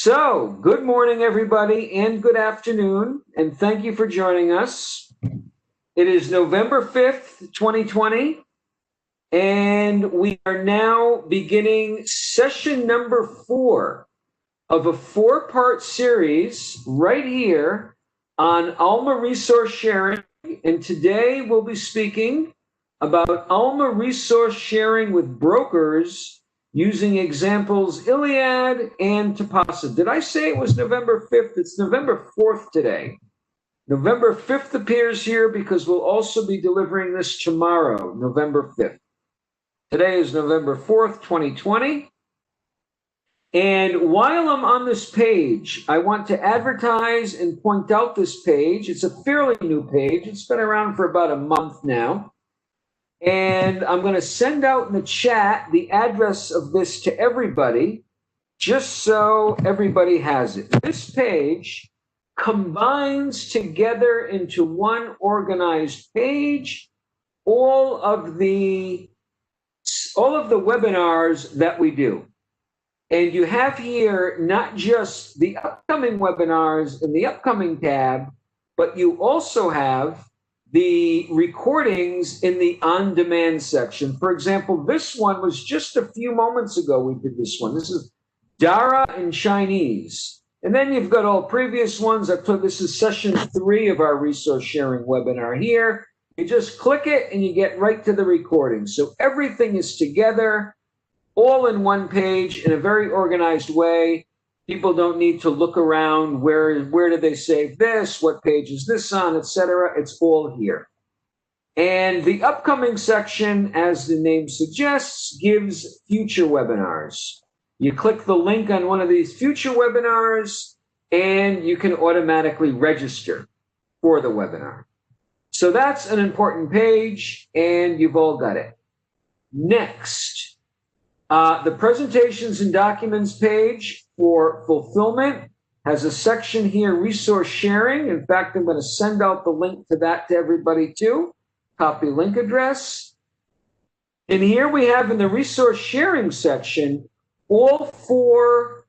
So, good morning, everybody, and good afternoon, and thank you for joining us. It is November 5th, 2020, and we are now beginning session number 4 of a 4-part series right here on Alma resource sharing. And today we'll be speaking about Alma resource sharing with brokers using examples Iliad and Tipasa. Did I say it was November 5th? It's November 4th today. November 5th appears here because we'll also be delivering this tomorrow, November 5th. Today is November 4th, 2020. And while I'm on this page, I want to advertise and point out this page. It's a fairly new page. It's been around for about a month now. And I'm going to send out in the chat the address of this to everybody, just so everybody has it. This page combines together into one organized page all of the webinars that we do. And you have here not just the upcoming webinars in the upcoming tab, but you also have the recordings in the on-demand section. For example, this one was just a few moments ago we did this one. This is Dara in Chinese. And then you've got all previous ones. This is session 3 of our resource sharing webinar here. You just click it and you get right to the recording. So everything is together, all in one page in a very organized way. People don't need to look around, where did they save this, what page is this on, etc. It's all here. And the upcoming section, as the name suggests, gives future webinars. You click the link on one of these future webinars, and you can automatically register for the webinar. So that's an important page, and you've all got it. Next. The presentations and documents page for fulfillment has a section here, resource sharing. In fact, I'm going to send out the link to that to everybody too. Copy link address. And here we have in the resource sharing section, all 4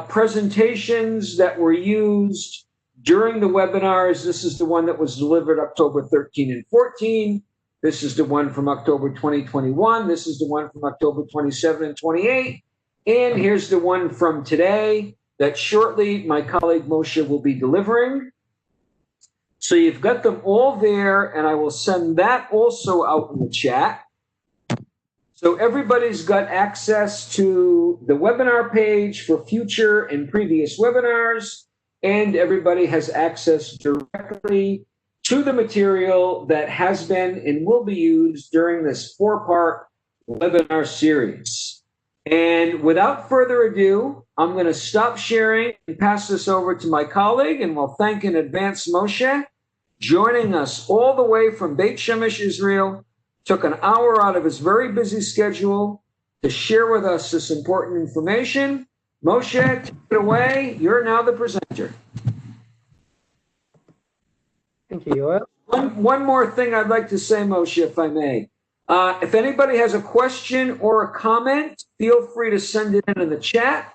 presentations that were used during the webinars. This is the one that was delivered October 13 and 14. This is the one from October 2021. This is the one from October 27 and 28. And here's the one from today that shortly my colleague Moshe will be delivering. So you've got them all there, and I will send that also out in the chat. So everybody's got access to the webinar page for future and previous webinars, and everybody has access directly to the material that has been and will be used during this 4-part webinar series. And without further ado, I'm going to stop sharing and pass this over to my colleague, and we'll thank in advance Moshe, joining us all the way from Beit Shemesh, Israel. Took an hour out of his very busy schedule to share with us this important information. Moshe, take it away. You're now the presenter. Thank you, Yoel. One more thing I'd like to say, Moshe, if I may. If anybody has a question or a comment, feel free to send it in the chat,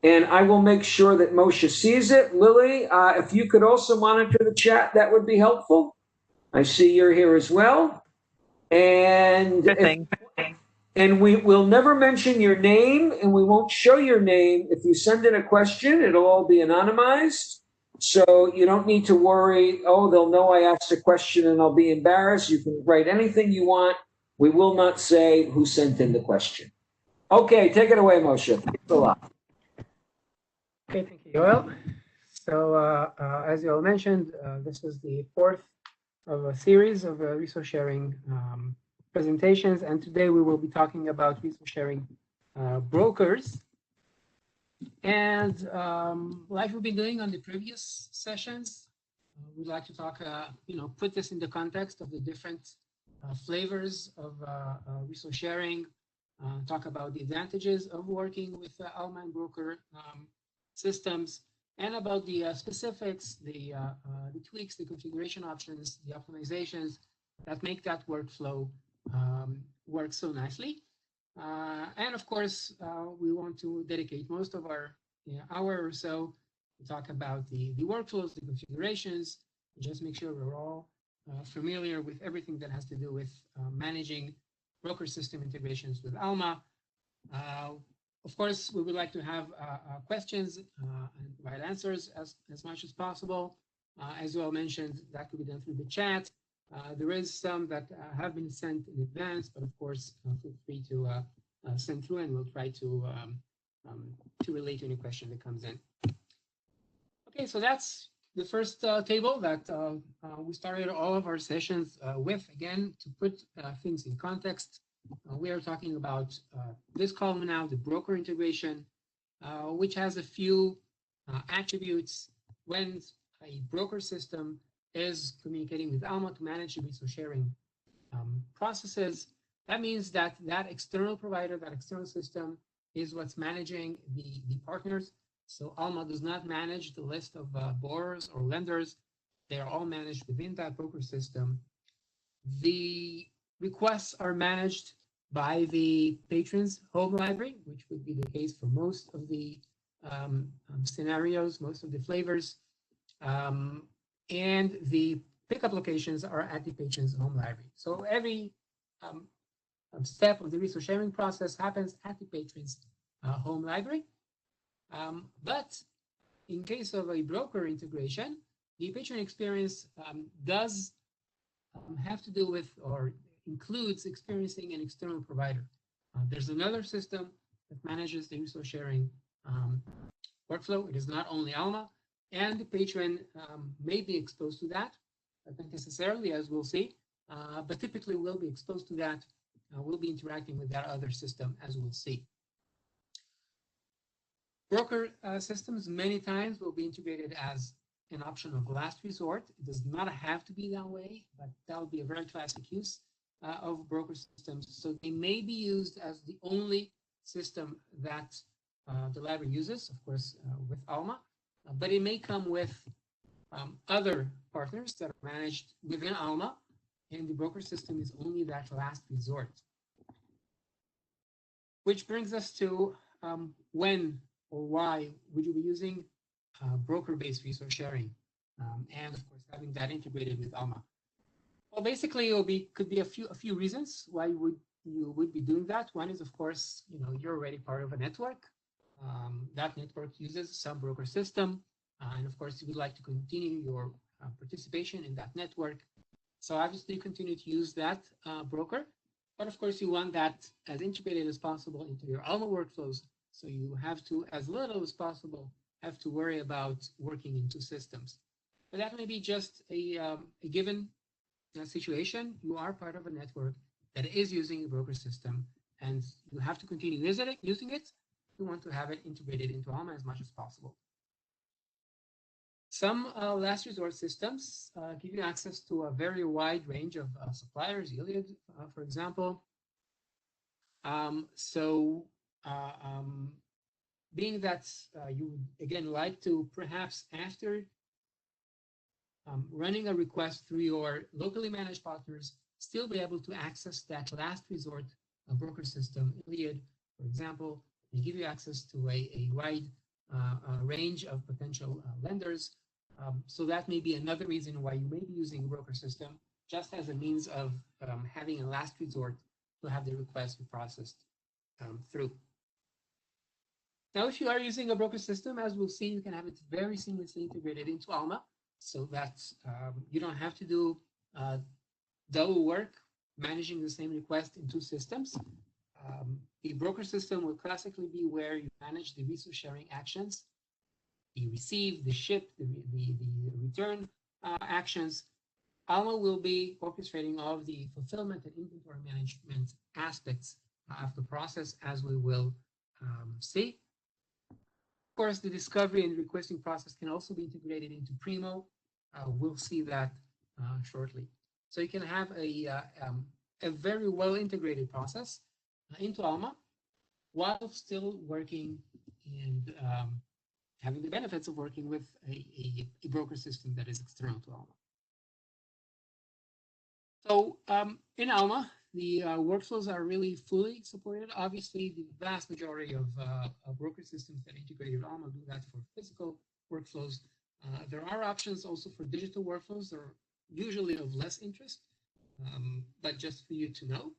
and I will make sure that Moshe sees it. Lily, if you could also monitor the chat, that would be helpful. I see you're here as well. And we will never mention your name, and we won't show your name. If you send in a question, it'll all be anonymized. So you don't need to worry, oh, they'll know I asked a question and I'll be embarrassed. You can write anything you want. We will not say who sent in the question. Okay, take it away, Moshe. Thanks a lot. Okay, thank you, Yoel. So as Yoel mentioned, this is the 4th of a series of resource sharing presentations. And today we will be talking about resource sharing brokers. And like we've been doing on the previous sessions, we'd like to talk, put this in the context of the different flavors of resource sharing, talk about the advantages of working with Alma and broker systems, and about the specifics, the tweaks, the configuration options, the optimizations that make that workflow work so nicely. And of course, we want to dedicate most of our hour or so to talk about the workflows, the configurations, and just make sure we're all familiar with everything that has to do with managing broker system integrations with Alma. Of course, we would like to have questions and provide answers as much as possible. As you all mentioned, that could be done through the chat. There is some that have been sent in advance, but of course, feel free to send through, and we'll try to relate to any question that comes in. Okay, so that's the first table that we started all of our sessions with. Again, to put things in context, we are talking about this column now, the broker integration, which has a few attributes when a broker system is communicating with Alma to manage the resource sharing processes. That means that that external provider, that external system, is what's managing the partners. So Alma does not manage the list of borrowers or lenders. They are all managed within that broker system. The requests are managed by the patron's home library, which would be the case for most of the scenarios, most of the flavors. And the pickup locations are at the patron's home library. So every step of the resource sharing process happens at the patron's home library. But in case of a broker integration, the patron experience does have to do with or includes experiencing an external provider. There's another system that manages the resource sharing workflow. It is not only Alma, and the patron may be exposed to that, not necessarily, as we'll see, but typically will be exposed to that. We'll be interacting with that other system, as we'll see. Broker systems many times will be integrated as an option of last resort. It does not have to be that way, but that will be a very classic use of broker systems. So they may be used as the only system that the library uses, of course, with Alma, but it may come with other partners that are managed within Alma, and the broker system is only that last resort. Which brings us to when or why would you be using broker-based resource sharing, and of course having that integrated with Alma. Well, basically, could be a few reasons why you would be doing that. One is, of course, you're already part of a network. That network uses some broker system, and of course, you would like to continue your participation in that network. So obviously, continue to use that broker, but of course, you want that as integrated as possible into your Alma workflows. So you have to, as little as possible, have to worry about working in two systems. But that may be just a given situation. You are part of a network that is using a broker system, and you have to continue using it. You want to have it integrated into Alma as much as possible. Some last resort systems give you access to a very wide range of suppliers, Iliad, for example. Being that you would, again, like to perhaps after running a request through your locally managed partners, still be able to access that last resort broker system, Iliad, for example, and give you access to a wide range of potential lenders. So that may be another reason why you may be using a broker system, just as a means of having a last resort to have the request be processed through. Now, if you are using a broker system, as we'll see, you can have it very seamlessly integrated into Alma, so that you don't have to do double work managing the same request in two systems. The broker system will classically be where you manage the resource sharing actions, the receive, the ship, the return actions. Alma will be orchestrating all of the fulfillment and inventory management aspects of the process, as we will see. Of course, the discovery and requesting process can also be integrated into Primo. We'll see that shortly. So you can have a very well integrated process into Alma while still working and having the benefits of working with a broker system that is external to Alma. So in Alma, the workflows are really fully supported. Obviously, the vast majority of broker systems that integrate with Alma do that for physical workflows. There are options also for digital workflows. They're usually of less interest, but just for you to know.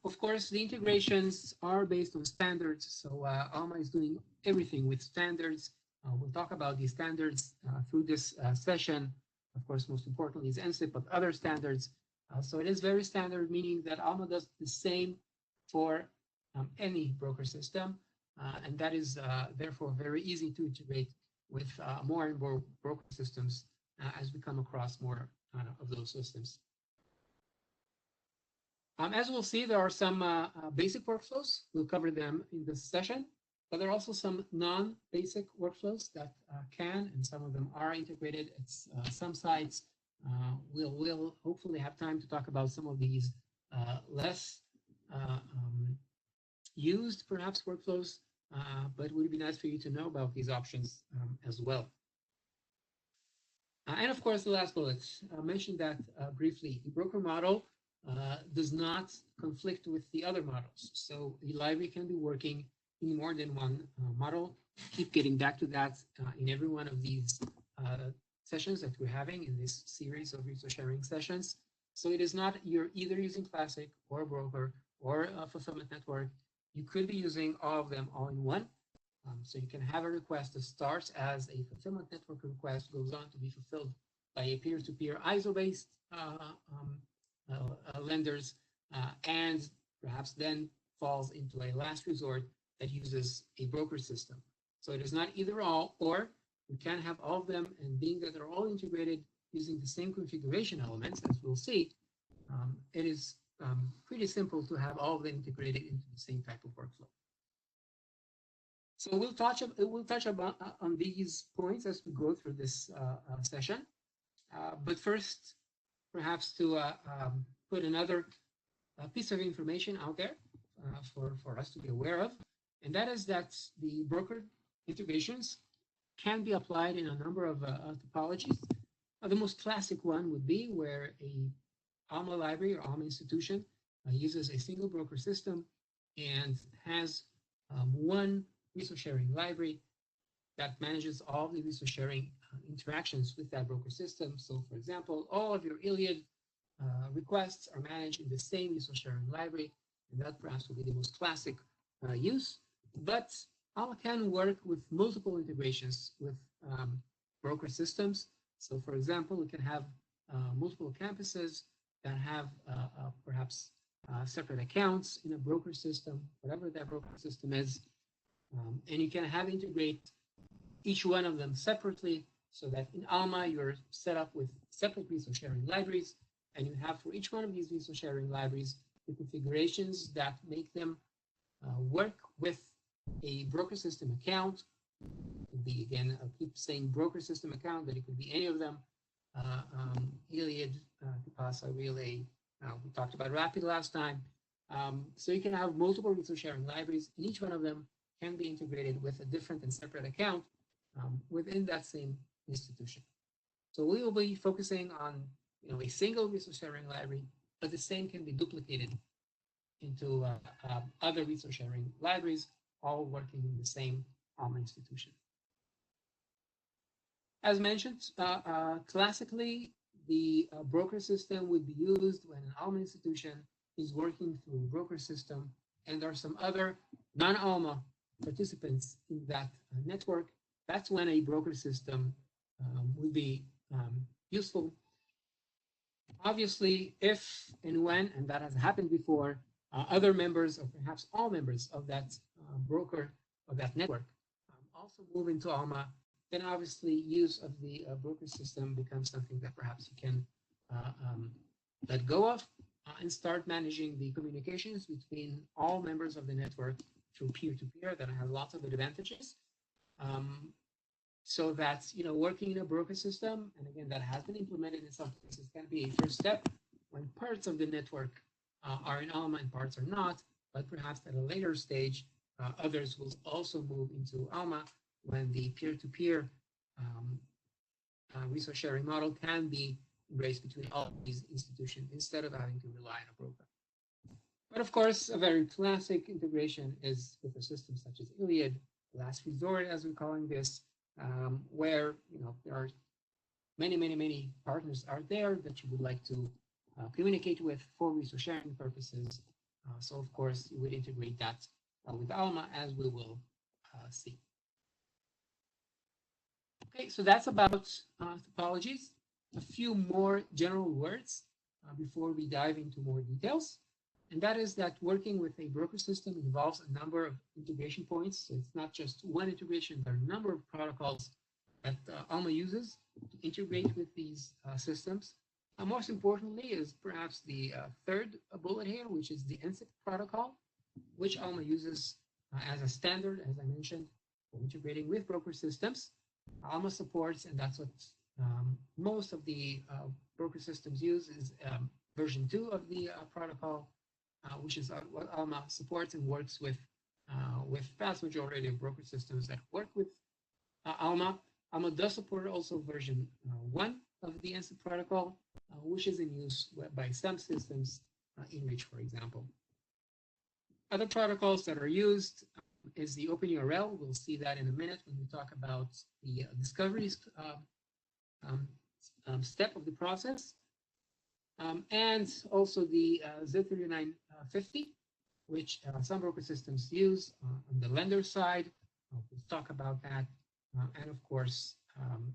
Of course, the integrations are based on standards. So Alma is doing everything with standards. We'll talk about these standards through this session. Of course, most importantly is NCIP, but other standards. So it is very standard, meaning that Alma does the same for any broker system. And that is therefore very easy to integrate with more and more broker systems as we come across more of those systems. As we'll see, there are some basic workflows. We'll cover them in this session, but there are also some non-basic workflows that can, and some of them are integrated at some sites. We'll hopefully have time to talk about some of these less used, perhaps, workflows, but it would be nice for you to know about these options as well. And of course, the last bullet, I mentioned that briefly. The broker model does not conflict with the other models. So the library can be working in more than one model. Keep getting back to that in every one of these sessions that we're having in this series of resource sharing sessions. So it is not you're either using Classic or broker or a fulfillment network. You could be using all of them all in one. So you can have a request that starts as a fulfillment network request, goes on to be fulfilled by a peer-to-peer ISO-based lenders, and perhaps then falls into a last resort that uses a broker system. So it is not either or. You can have all of them, and being that they're all integrated using the same configuration elements, as we'll see, it is pretty simple to have all of them integrated into the same type of workflow. So we'll touch on these points as we go through this session. But first, perhaps to put another piece of information out there for us to be aware of, and that is that the broker integrations can be applied in a number of topologies. The most classic one would be where a Alma library or Alma institution uses a single broker system and has one resource sharing library that manages all the resource sharing interactions with that broker system. So, for example, all of your Iliad requests are managed in the same resource sharing library, and that perhaps will be the most classic use. But Alma can work with multiple integrations with broker systems. So, for example, we can have multiple campuses that have perhaps separate accounts in a broker system, whatever that broker system is. And you can have integrate each one of them separately, so that in Alma you're set up with separate resource sharing libraries, and you have for each one of these resource sharing libraries the configurations that make them work with a broker system account. It could be, again, I'll keep saying broker system account, but it could be any of them. Iliad, Tipasa, Relay, we talked about Rapid last time. So you can have multiple resource sharing libraries, and each one of them can be integrated with a different and separate account within that same institution. So we will be focusing on a single resource sharing library, but the same can be duplicated into other resource sharing libraries, all working in the same Alma institution. As mentioned, classically, the broker system would be used when an Alma institution is working through a broker system, and there are some other non-Alma participants in that network. That's when a broker system would be useful. Obviously, if and when, and that has happened before, other members, or perhaps all members of that broker, of that network, also move into Alma, then obviously use of the broker system becomes something that perhaps you can let go of and start managing the communications between all members of the network through peer-to-peer. That has lots of advantages. So that's, working in a broker system, and again, that has been implemented in some places, can be a first step when parts of the network are in Alma and parts are not, but perhaps at a later stage, others will also move into Alma when the peer-to-peer resource sharing model can be embraced between all these institutions instead of having to rely on a broker. But of course, a very classic integration is with a system such as Iliad, last resort, as we're calling this, where there are many partners out there that you would like to communicate with for resource sharing purposes. So of course, you would integrate that with Alma, as we will see. Okay, so that's about topologies. A few more general words before we dive into more details. And that is that working with a broker system involves a number of integration points. So it's not just one integration, there are a number of protocols that Alma uses to integrate with these systems. Most importantly is perhaps the third bullet here, which is the INSIP protocol, which Alma uses as a standard, as I mentioned, for integrating with broker systems. Alma supports, and that's what most of the broker systems use, is version 2 of the protocol, which is what Alma supports and works with vast majority of broker systems that work with Alma. Alma does support also version 1 of the INSIP protocol, which is in use by some systems, InReach, for example. Other protocols that are used is the OpenURL. We'll see that in a minute when we talk about the discovery step of the process. And also the Z3950, which some broker systems use on the lender side. We'll talk about that. And of course,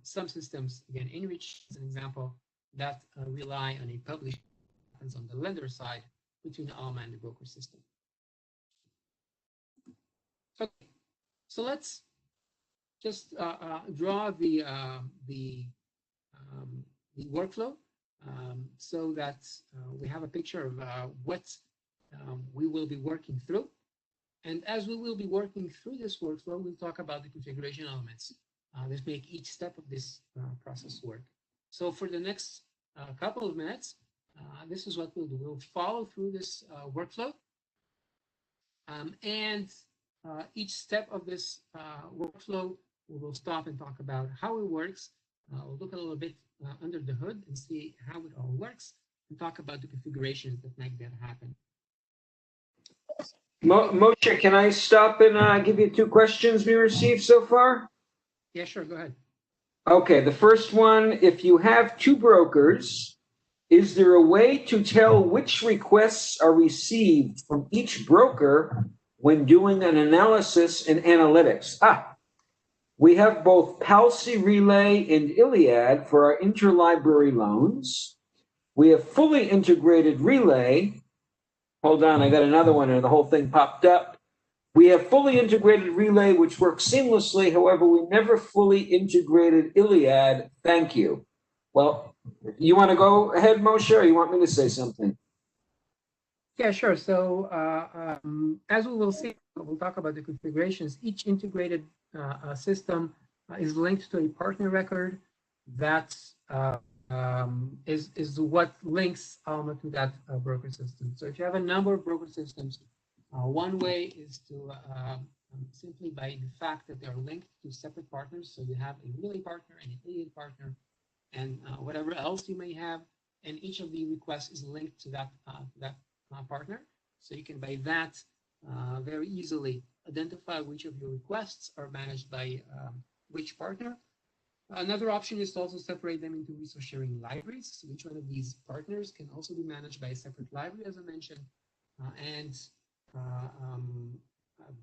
some systems, again, InReach is an example, that rely on a publish happens on the lender side between Alma and the broker system. Okay, so let's just draw the workflow so that we have a picture of what we will be working through. And as we will be working through this workflow, we'll talk about the configuration elements that make each step of this process work. So for the next couple of minutes, this is what we'll do. We'll follow through this workflow. And each step of this workflow, we will stop and talk about how it works. We'll look a little bit under the hood and see how it all works, and talk about the configurations that make that happen. Moshe, can I stop and give you 2 questions we received so far? Yeah, sure, go ahead. Okay, the first one, if you have 2 brokers, is there a way to tell which requests are received from each broker when doing an analysis in analytics? We have both Palsy Relay and Iliad for our interlibrary loans. We have fully integrated Relay. Hold on, I got another one and the whole thing popped up. We have fully integrated Relay, which works seamlessly. However, we never fully integrated Iliad. Thank you. Well, you want to go ahead, Moshe, or you want me to say something? Yeah, sure. So as we will see, we'll talk about the configurations. Each integrated system is linked to a partner record that is what links Alma to that broker system. So if you have a number of broker systems, one way is to simply by the fact that they're linked to separate partners. So you have a Relay partner and an Iliad partner, and whatever else you may have, and each of the requests is linked to that partner. So you can by that very easily identify which of your requests are managed by which partner. Another option is to also separate them into resource sharing libraries. So each one of these partners can also be managed by a separate library, as I mentioned.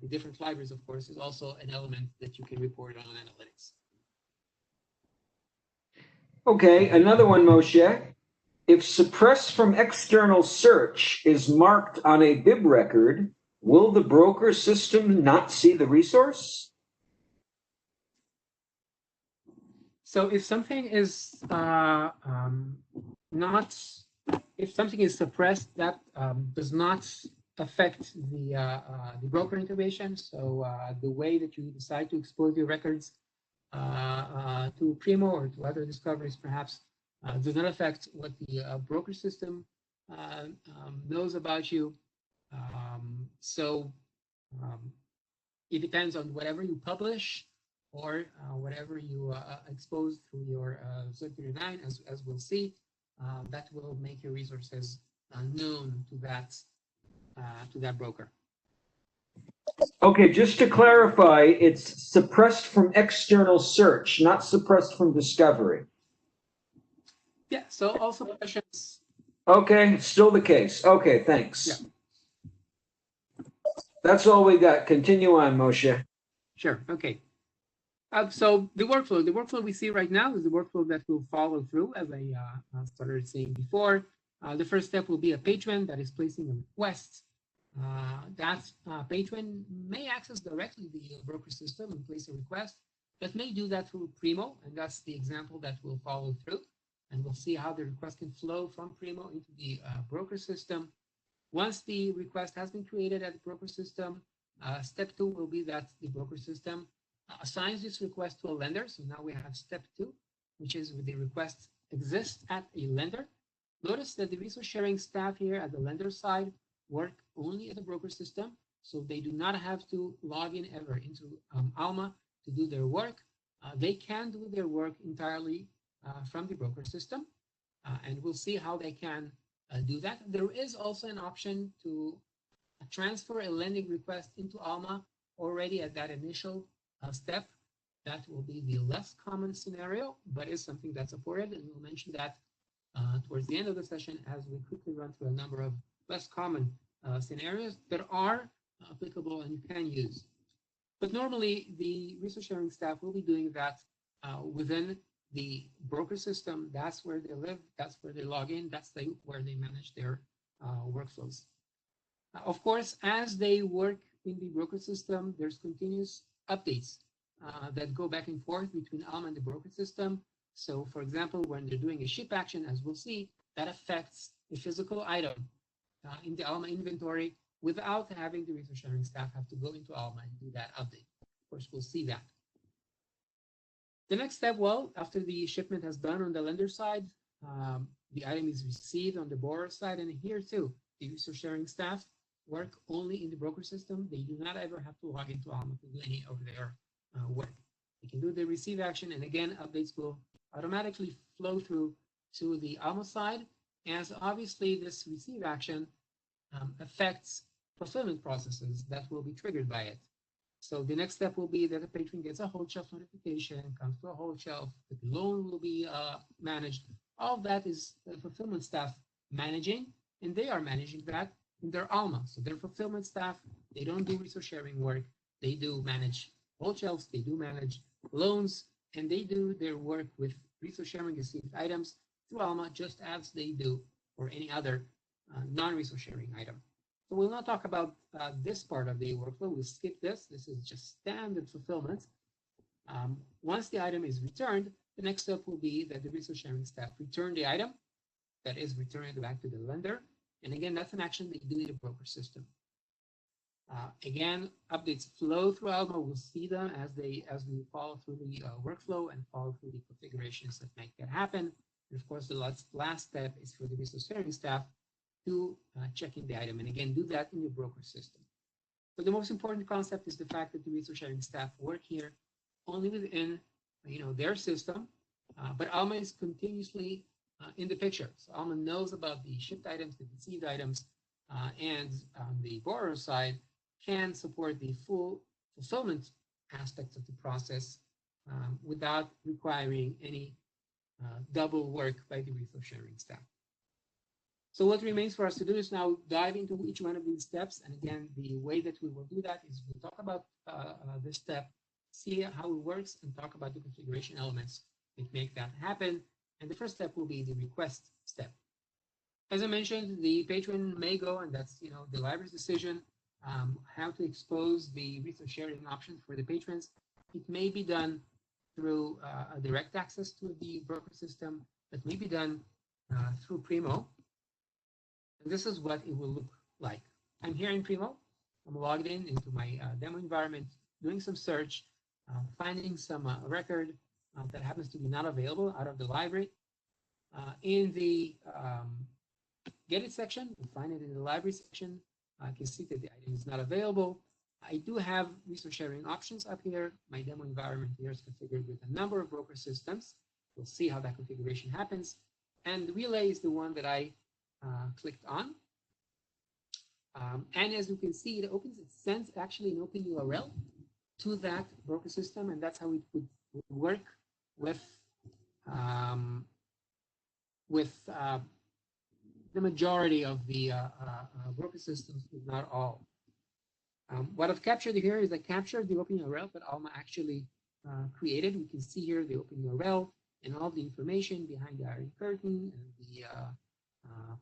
The different libraries, of course, is also an element that you can report on analytics. Okay, another one, Moshe. If suppress from external search is marked on a bib record, will the broker system not see the resource? So if something is if something is suppressed, that does not affect the broker integration. So the way that you decide to expose your records to Primo or to other discoveries, perhaps, does not affect what the broker system knows about you. It depends on whatever you publish or whatever you expose through your Z39, as we'll see, that will make your resources known to that to that broker. Okay, just to clarify, it's suppressed from external search, not suppressed from discovery. Yeah, so all suppressions. Okay, still the case. Okay, thanks. Yeah. That's all we got. Continue on, Moshe. Sure, okay. So the workflow we see right now is the workflow that will follow through, as I started saying before. The first step will be a patron that is placing a request. That patron may access directly the broker system and place a request, but may do that through Primo, and that's the example that will follow through. And we'll see how the request can flow from Primo into the broker system. Once the request has been created at the broker system, step 2 will be that the broker system assigns this request to a lender. So now we have step 2, which is the request exists at a lender. Notice that the resource sharing staff here at the lender side work only at the broker system. So they do not have to log in ever into Alma to do their work. They can do their work entirely from the broker system. And we'll see how they can do that. There is also an option to transfer a lending request into Alma already at that initial step. That will be the less common scenario, but is something that's supported, and we'll mention that towards the end of the session as we quickly run through a number of less common scenarios that are applicable and you can use. But normally, the resource sharing staff will be doing that within the broker system. That's where they live, that's where they log in, that's where they manage their workflows. Of course, as they work in the broker system, there's continuous updates that go back and forth between Alma and the broker system. So for example, when they're doing a ship action, as we'll see, that affects a physical item in the Alma inventory without having the resource sharing staff have to go into Alma and do that update. Of course, we'll see that. The next step, well, after the shipment has done on the lender side, the item is received on the borrower side, and here too, the resource sharing staff work only in the broker system. They do not ever have to log into Alma to do any of their work. They can do the receive action, and again, updates will automatically flow through to the Alma side, as obviously this receive action affects fulfillment processes that will be triggered by it. So the next step will be that the patron gets a hold shelf notification, comes to a hold shelf, the loan will be managed. All of that is the fulfillment staff managing, and they are managing that in their Alma. So their fulfillment staff, they don't do resource sharing work. They do manage hold shelves, they do manage loans, and they do their work with resource sharing received items through Alma, just as they do for any other non-resource sharing item. So we'll not talk about this part of the workflow. We'll skip this. This is just standard fulfillment. Once the item is returned, the next step will be that the resource sharing staff return the item, that is returned back to the lender. And again, that's an action that you do in the broker system. Again, updates flow through Alma. We'll see them as we follow through the workflow and follow through the configurations that make that happen. And of course, the last step is for the resource sharing staff to check in the item, and again, do that in your broker system. But the most important concept is the fact that the resource sharing staff work here only within their system, but Alma is continuously in the picture. So Alma knows about the shipped items, the received items, and on the borrower side can support the full fulfillment aspects of the process without requiring any double work by the resource sharing staff. So what remains for us to do is now dive into each one of these steps. And again, the way that we will do that is we'll talk about this step, see how it works, and talk about the configuration elements that make that happen. And the first step will be the request step. As I mentioned, the patron may go, and that's the library's decision, how to expose the resource sharing options for the patrons. It may be done through a direct access to the broker system, but may be done through Primo. And this is what it will look like. I'm here in Primo. I'm logged in into my demo environment, doing some search, finding some record that happens to be not available out of the library. In the Get It section, we find it in the library section. I can see that the item is not available. I do have resource sharing options up here. My demo environment here is configured with a number of broker systems. We'll see how that configuration happens. And Relay is the one that I clicked on. And as you can see, it sends actually an open URL to that broker system, and that's how it would work with the majority of the broker systems, if not all. What I've captured here is I captured the open URL that Alma actually created. We can see here the open URL and all the information behind the iron curtain and the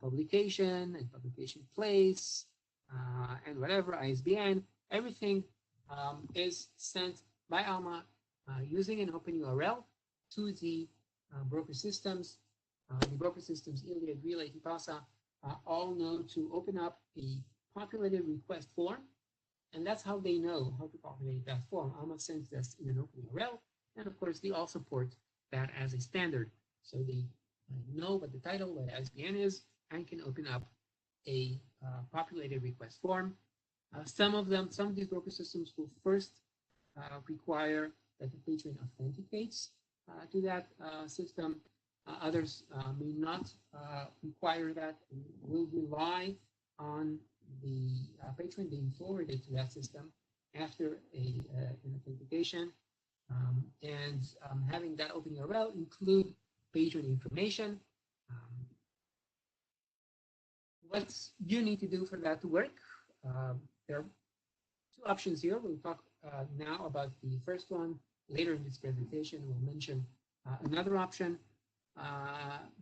publication and publication place and whatever, ISBN, everything is sent by Alma using an open URL to the broker systems. The broker systems, Iliad, Relay, Tipasa, all know to open up a populated request form, and that's how they know how to populate that form. Alma sends this in an open URL, and of course, they all support that as a standard. So they know what the title, what the ISBN is, and can open up a populated request form. Some of these broker systems will first require that the patron authenticates to that system. Others may not require that, will rely on the patron being forwarded to that system after an authentication. And having that open URL include patron information. What you need to do for that to work, there are two options here. We'll talk now about the first one. Later in this presentation, we'll mention another option.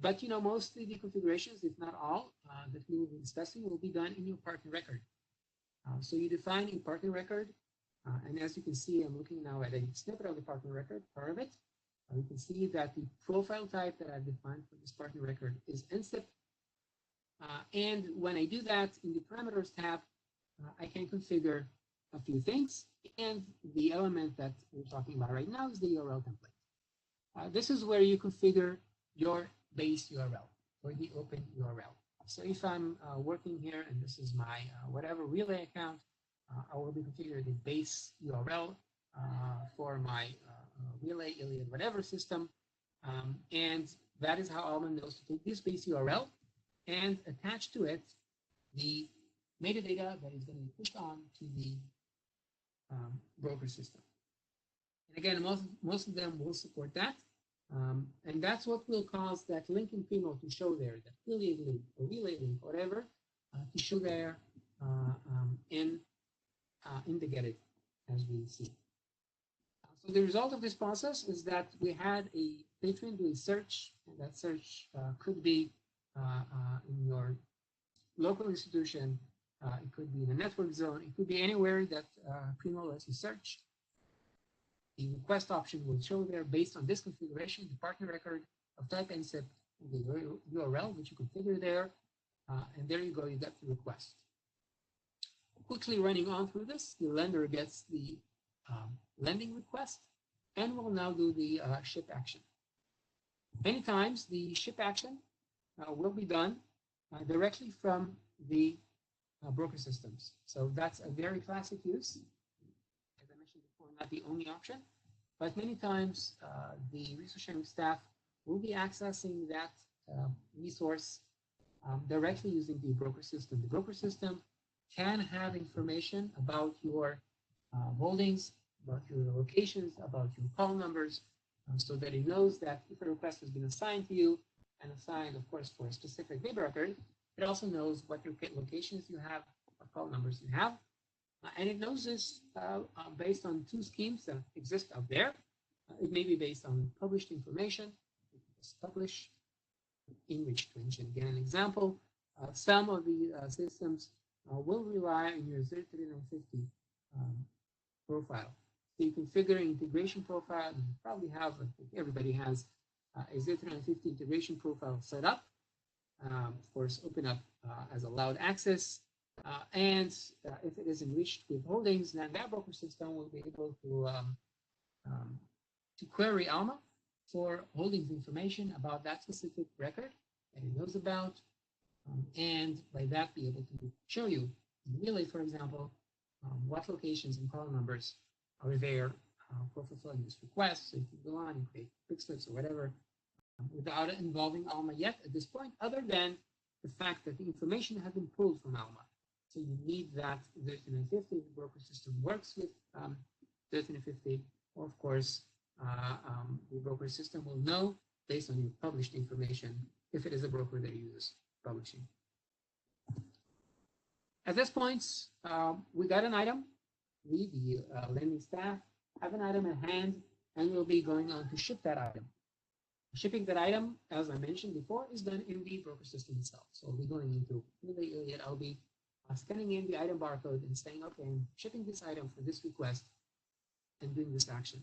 But mostly the configurations, if not all, that we will be discussing will be done in your partner record. So you define a partner record, and as you can see, I'm looking now at a snippet of the partner record, part of it. You can see that the profile type that I've defined for this partner record is NSIP. And when I do that in the parameters tab, I can configure a few things. And the element that we're talking about right now is the URL template. This is where you configure your base URL or the open URL. So if I'm working here and this is my whatever relay account, I will be configuring the base URL for my relay, Iliad, whatever system. And that is how Alma knows to take this base URL and attach to it the metadata that is going to be pushed on to the broker system. And again, most of them will support that. And that's what will cause that link in Primo to show there, that Iliad link or relay link, whatever, to show there in the Get-It, as we see. So the result of this process is that we had a patron do a search, and that search could be in your local institution, it could be in a network zone, it could be anywhere that Primo lets you search. The request option will show there based on this configuration, the partner record of type NSIP, the URL which you configure there, and there you go, you get the request. Quickly running on through this, the lender gets the lending request and will now do the ship action. Many times the ship action will be done directly from the broker systems. So that's a very classic use. As I mentioned before, not the only option, but many times the resource sharing staff will be accessing that resource directly using the broker system. The broker system can have information about your holdings, about your locations, about your call numbers, so that it knows that if a request has been assigned to you and assigned, of course, for a specific labor record, it also knows what your locations you have, what call numbers you have. And it knows this based on two schemes that exist out there. It may be based on published information. Just publish, enriched. To mention again an example, some of the systems will rely on your 03950 profile. So you configure an integration profile. You probably have, I think everybody has a 03950 integration profile set up. Of course, open up as allowed access. And if it is enriched with holdings, then that broker system will be able to query Alma for holdings information about that specific record that it knows about, and by that be able to show you in Relay, for example, what locations and call numbers are there for fulfilling this request. So you can go on and create quick slips or whatever without involving Alma yet at this point, other than the fact that the information has been pulled from Alma. So you need that 3950. The broker system works with 3950, or of course, the broker system will know based on your published information if it is a broker that uses publishing. At this point, we got an item. We, the lending staff, have an item at hand, and we'll be going on to ship that item. Shipping that item, as I mentioned before, is done in the broker system itself. So we'll be going into the Iliad. I'll be scanning in the item barcode and saying, okay, I'm shipping this item for this request and doing this action.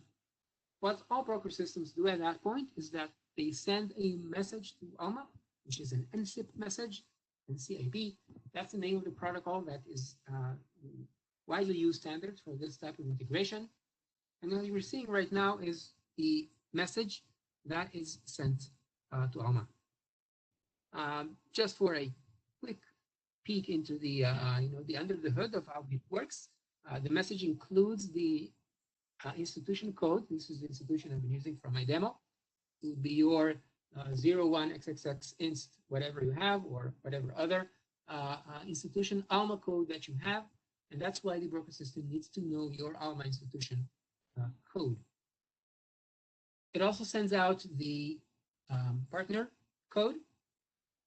What all broker systems do at that point is that they send a message to Alma, which is an NCIP message, NCIP. That's the name of the protocol that is widely used standard for this type of integration. And what you're seeing right now is the message that is sent to Alma. Just for a quick peek into the the under the hood of how it works, the message includes the institution code. This is the institution I've been using for my demo. It would be your 01xxx inst whatever you have, or whatever other institution Alma code that you have, and that's why the broker system needs to know your Alma institution code. It also sends out the partner code.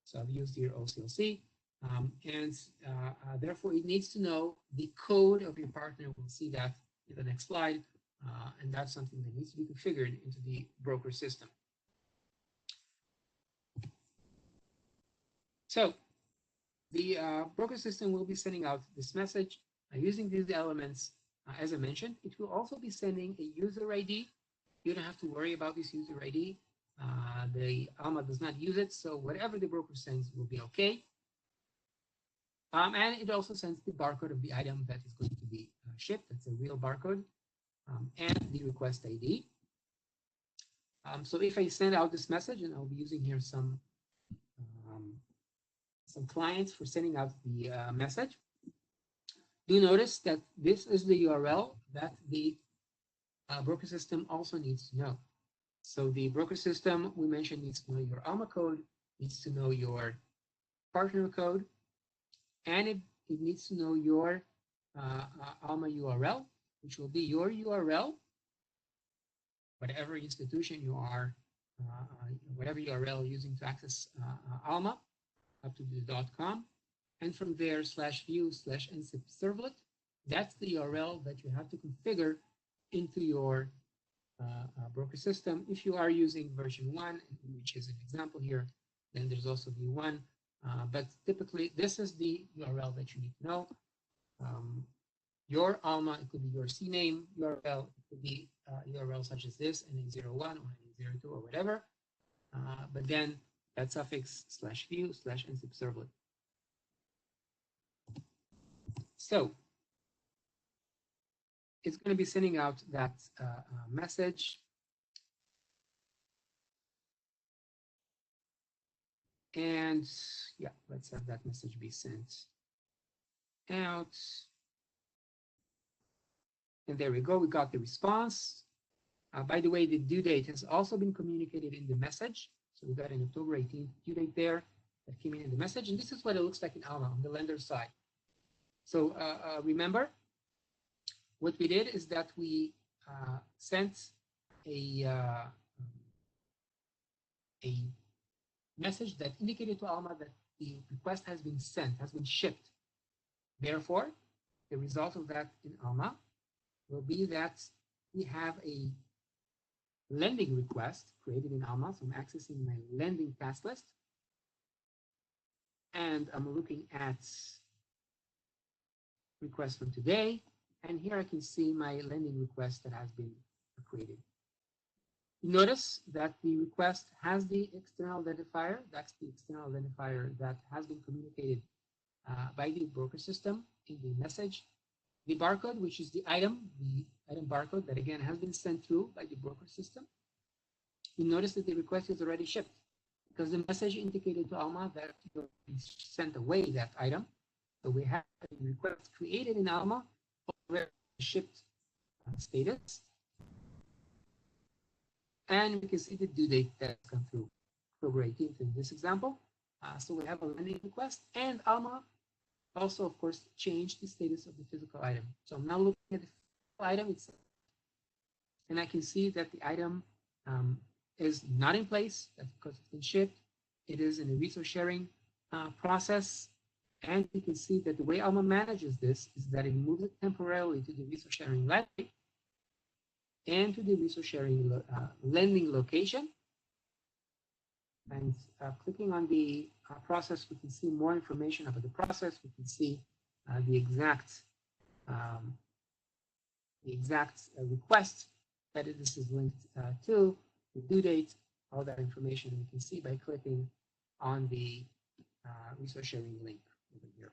So I've used here OCLC, and therefore it needs to know the code of your partner. We'll see that in the next slide, and that's something that needs to be configured into the broker system. So the broker system will be sending out this message using these elements. As I mentioned, it will also be sending a user ID. You don't have to worry about this user ID. The Alma does not use it, so whatever the broker sends will be okay. And it also sends the barcode of the item that is going to be shipped. That's a real barcode, and the request ID. So if I send out this message, and I'll be using here some clients for sending out the message, do notice that this is the URL that the broker system also needs to know. So the broker system, we mentioned, needs to know your Alma code, needs to know your partner code, and it needs to know your Alma URL, which will be your URL, whatever institution you are, whatever URL using to access Alma, up to the .com, and from there /view/ncip servlet. That's the URL that you have to configure into your broker system. If you are using version 1, which is an example here, then there's also v1. But typically, this is the URL that you need to know. Your Alma, it could be your CNAME URL, it could be URL such as this, NA01 or NA02 or whatever. But then that suffix /view/ncip servlet. So it's going to be sending out that message. And yeah, let's have that message be sent out. And there we go, we got the response. By the way, the due date has also been communicated in the message. So we got an October 18th due date there that came in the message. And this is what it looks like in Alma on the lender side. So remember, what we did is that we sent a message that indicated to Alma that the request has been sent, has been shipped. Therefore, the result of that in Alma will be that we have a lending request created in Alma. So I'm accessing my lending task list, and I'm looking at requests from today, and here I can see my lending request that has been created. Notice that the request has the external identifier. That's the external identifier that has been communicated by the broker system in the message. The barcode, which is the item barcode that again has been sent through by the broker system. You notice that the request is already shipped because the message indicated to Alma that you sent away that item. So we have a request created in Alma already shipped status. And we can see the due date that come through October 18th in this example. So we have a lending request, and Alma also, of course, change the status of the physical item. So I'm now looking at the physical item itself, and I can see that the item is not in place. That's because it's been shipped. It is in a resource sharing process. And you can see that the way Alma manages this is that it moves it temporarily to the resource sharing library and to the resource sharing lending location. And clicking on the process, we can see more information about the process. We can see the exact request that this is linked to, the due date, all that information we can see by clicking on the resource sharing link over here.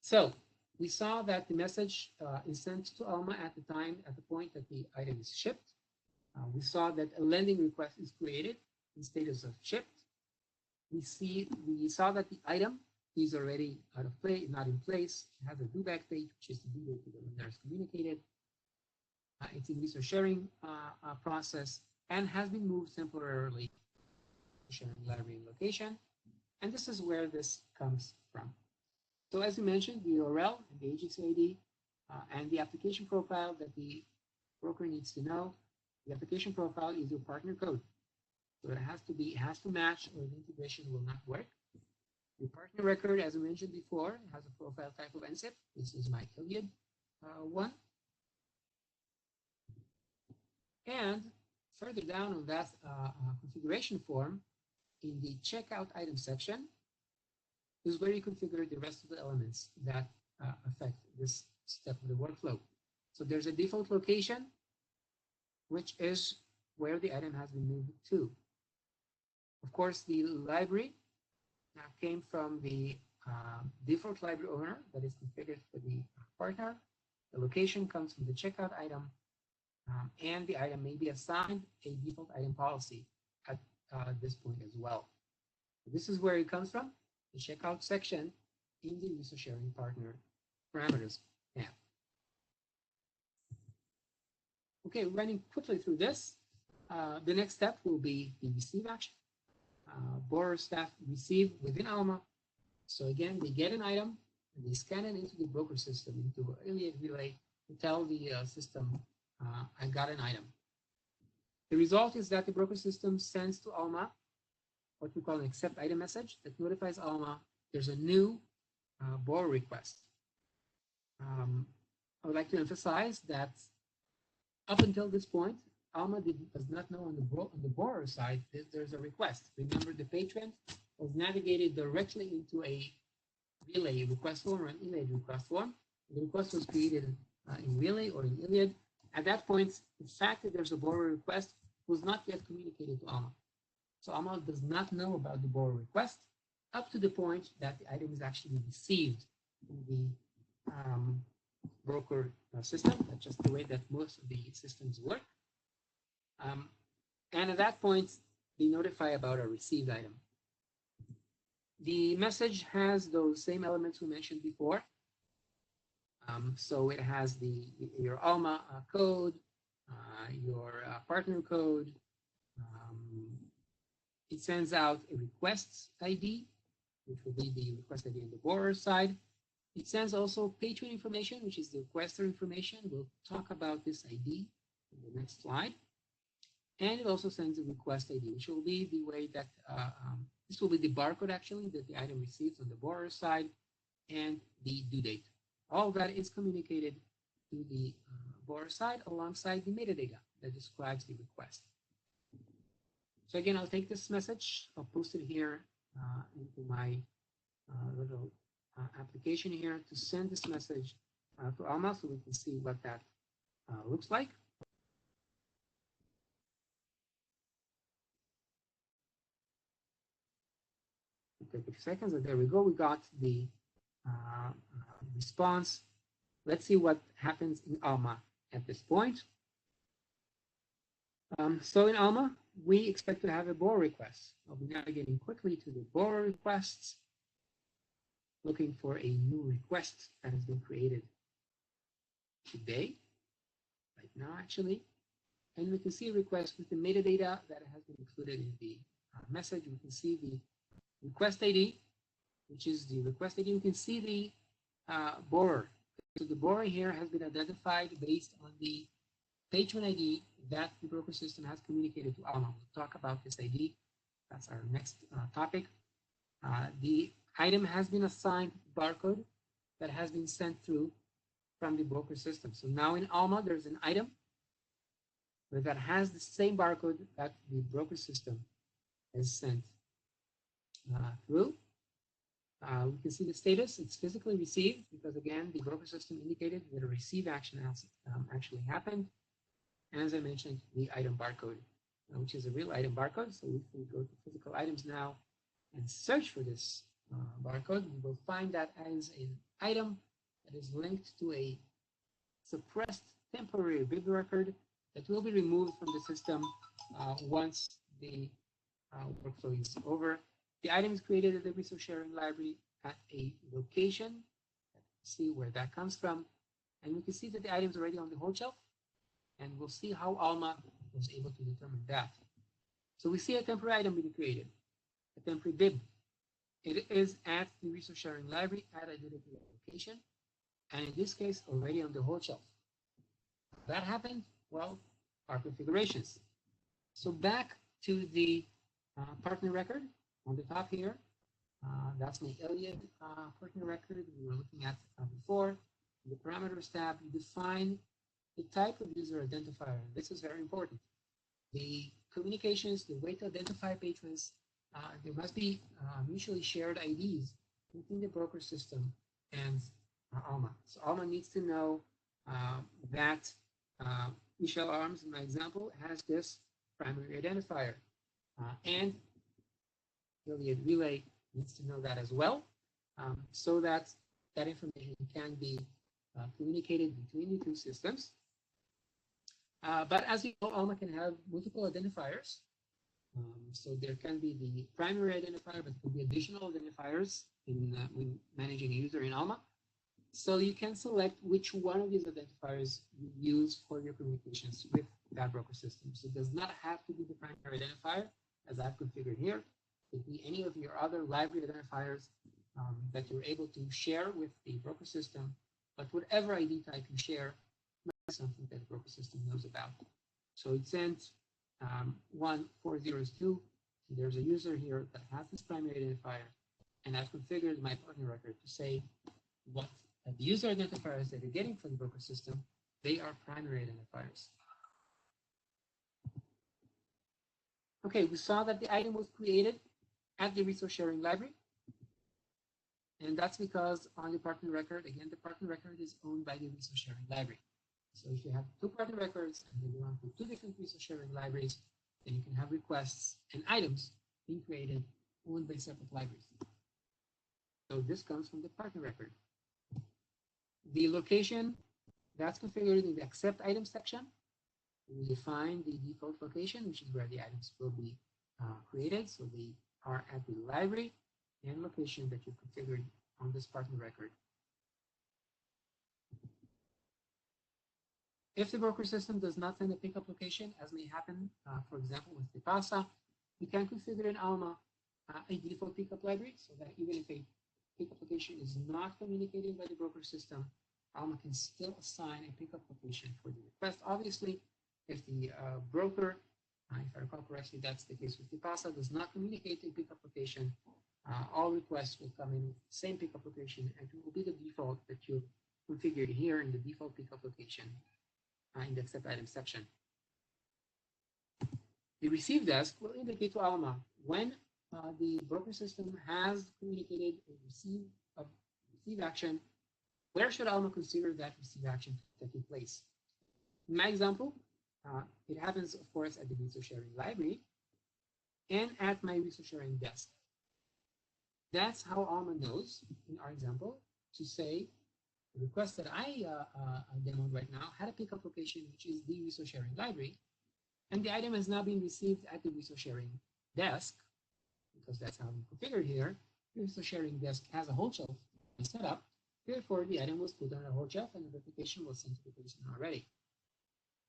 So we saw that the message is sent to Alma at the point that the item is shipped. We saw that a lending request is created in status of shipped. We saw that the item is already out of play, not in place. It has a due back date, which is the due date that the lender is communicated. It's in resource sharing process and has been moved temporarily to sharing library location. And this is where this comes from. So as we mentioned, the URL and the agency ID and the application profile that the broker needs to know. The application profile is your partner code. So it has to match or the integration will not work. The partner record, as I mentioned before, has a profile type of NZIP. This is my Iliad one. And further down on that configuration form, in the checkout item section, is where you configure the rest of the elements that affect this step of the workflow. So there's a default location, which is where the item has been moved to. Of course, the library came from the default library owner that is configured for the partner. The location comes from the checkout item, and the item may be assigned a default item policy at this point as well. This is where it comes from, the checkout section in the resource sharing partner parameters tab. Okay, running quickly through this. The next step will be the receive action. Borrower staff receive within Alma. So again, they get an item and they scan it into the broker system, into Iliad relay to tell the system, I got an item. The result is that the broker system sends to Alma what we call an accept item message that notifies Alma there's a new borrower request. I would like to emphasize that up until this point, Alma does not know on the borrower side that there's a request. Remember, the patron was navigated directly into a relay request form or an Iliad request form. The request was created in relay or in Iliad. At that point, the fact that there's a borrower request was not yet communicated to Alma. So Alma does not know about the borrower request up to the point that the item is actually received in the broker system. That's just the way that most of the systems work. And at that point, they notify about a received item. The message has those same elements we mentioned before. So it has your Alma code, your partner code. It sends out a request ID, which will be the request ID on the borrower side. It sends also patron information, which is the requester information. We'll talk about this ID in the next slide. And it also sends a request ID, which will be the way that this will be the barcode actually that the item receives on the borrower side and the due date. All that is communicated to the borrower side alongside the metadata that describes the request. So again, I'll take this message, I'll post it here into my little application here to send this message to Alma so we can see what that looks like. Take a few seconds, and there we go. We got the response. Let's see what happens in Alma at this point. So in Alma, we expect to have a borrower request. I'll be navigating quickly to the borrower requests, looking for a new request that has been created today, right now actually. And we can see a request with the metadata that has been included in the message. We can see the request ID, which is the request ID. You can see the borrower. So the borrower here has been identified based on the page-one ID that the broker system has communicated to Alma. We'll talk about this ID. That's our next topic. The item has been assigned barcode that has been sent through from the broker system. So now in Alma, there's an item that has the same barcode that the broker system has sent through. We can see the status. It's physically received because, again, the broker system indicated that a receive action has actually happened. And as I mentioned, the item barcode, which is a real item barcode. So if we go to physical items now and search for this barcode, we will find that as an item that is linked to a suppressed temporary bib record that will be removed from the system once the workflow is over. The item is created at the resource sharing library at a location. Let's see where that comes from. And we can see that the item is already on the hold shelf. And we'll see how Alma was able to determine that. So we see a temporary item being created, a temporary bib. It is at the resource sharing library at a dedicated location. And in this case, already on the hold shelf. That happened, well, our configurations. So back to the partner record on the top here. That's my Iliad partner record we were looking at before. In the parameters tab, you define the type of user identifier. This is very important. The communications, the way to identify patrons, there must be mutually shared IDs within the broker system and Alma. So Alma needs to know that Michelle Arms, in my example, has this primary identifier. And Iliad Relay needs to know that as well, so that that information can be communicated between the two systems. But as you know, Alma can have multiple identifiers. So there can be the primary identifier, but there could be additional identifiers when managing a user in Alma. So you can select which one of these identifiers you use for your communications with that broker system. So it does not have to be the primary identifier, as I've configured here. It could be any of your other library identifiers that you're able to share with the broker system, but whatever ID type you share might be something that the broker system knows about. So it sent 1402. There's a user here that has this primary identifier, and I've configured my partner record to say what the user identifiers that you're getting from the broker system, they are primary identifiers. Okay, we saw that the item was created at the resource sharing library. And that's because on the partner record, again, the partner record is owned by the resource sharing library. So if you have two partner records and they belong to two different resource sharing libraries, then you can have requests and items being created owned by separate libraries. So this comes from the partner record. The location, that's configured in the accept items section. We define the default location, which is where the items will be created. So they are at the library and location that you've configured on this partner record. If the broker system does not send a pickup location, as may happen, for example, with Tipasa, you can configure in Alma a default pickup library so that even if a pickup location is not communicated by the broker system, Alma can still assign a pickup location for the request. Obviously, if the broker, if I recall correctly, that's the case with Tipasa, does not communicate a pickup location, all requests will come in with the same pickup location, and it will be the default that you configured here in the default pickup location in the accept item section. The receive desk will indicate to Alma when the broker system has communicated a receive action. Where should Alma consider that receive action taking place? In my example, it happens, of course, at the resource sharing library and at my resource sharing desk. That's how Alma knows, in our example, to say the request that I demoed right now had a pickup location, which is the resource sharing library, and the item has now been received at the resource sharing desk, because that's how we configured here. The resource sharing desk has a hold shelf set up. Therefore, the item was put on a hold shelf and the notification was sent to the person already.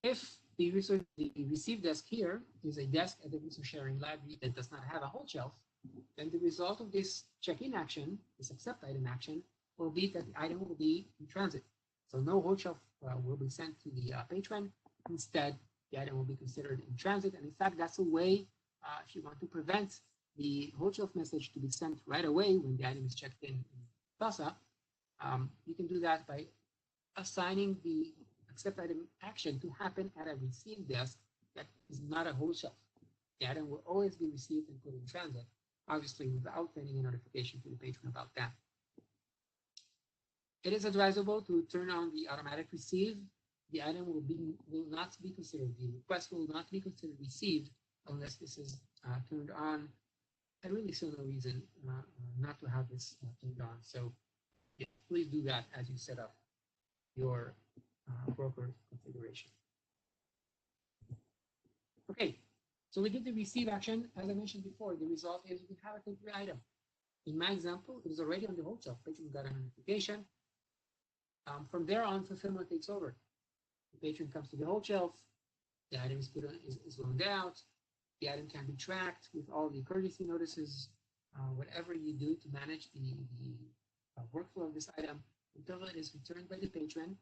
If the receive desk here is a desk at the resource sharing library that does not have a hold shelf, then the result of this check-in action, this accept item action, will be that the item will be in transit. So no hold shelf will be sent to the patron. Instead, the item will be considered in transit. And in fact, that's a way, if you want to prevent the hold shelf message to be sent right away when the item is checked in Tipasa, you can do that by assigning the accept item action to happen at a receive desk that is not a hold shelf. The item will always be received and put in transit, obviously without sending a notification to the patron about that. It is advisable to turn on the automatic receive. The item will not be considered, the request will not be considered received unless this is turned on. I really see no reason not to have this turned on. So yeah, please do that as you set up your broker configuration. Okay, so we did the receive action. As I mentioned before, the result is we have a temporary item. In my example, it is already on the hold shelf. Patron got a notification. From there on, fulfillment takes over. The patron comes to the hold shelf. The item is loaned out. The item can be tracked with all the courtesy notices, whatever you do to manage the workflow of this item until it is returned by the patron.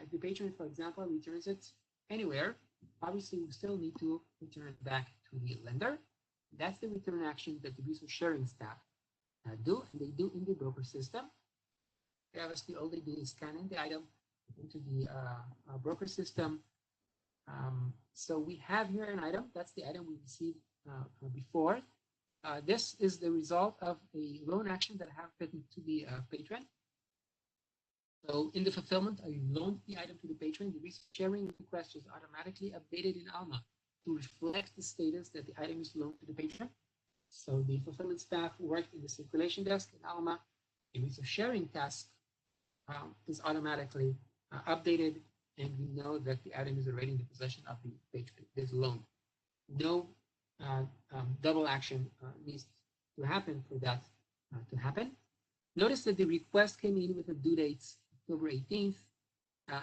If the patron, for example, returns it anywhere, obviously we still need to return it back to the lender. That's the return action that the resource sharing staff do, and they do in the broker system. Obviously, all they do is scan in the item into the broker system. So we have here an item. That's the item we received before. This is the result of a loan action that happened to the patron. So in the fulfillment, I loaned the item to the patron. The resource sharing request is automatically updated in Alma to reflect the status that the item is loaned to the patron. So the fulfillment staff worked in the circulation desk in Alma. The resource sharing task is automatically updated, and we know that the item is already in the possession of the patron. There's loan. No double action needs to happen for that to happen. Notice that the request came in with a due date October 18th,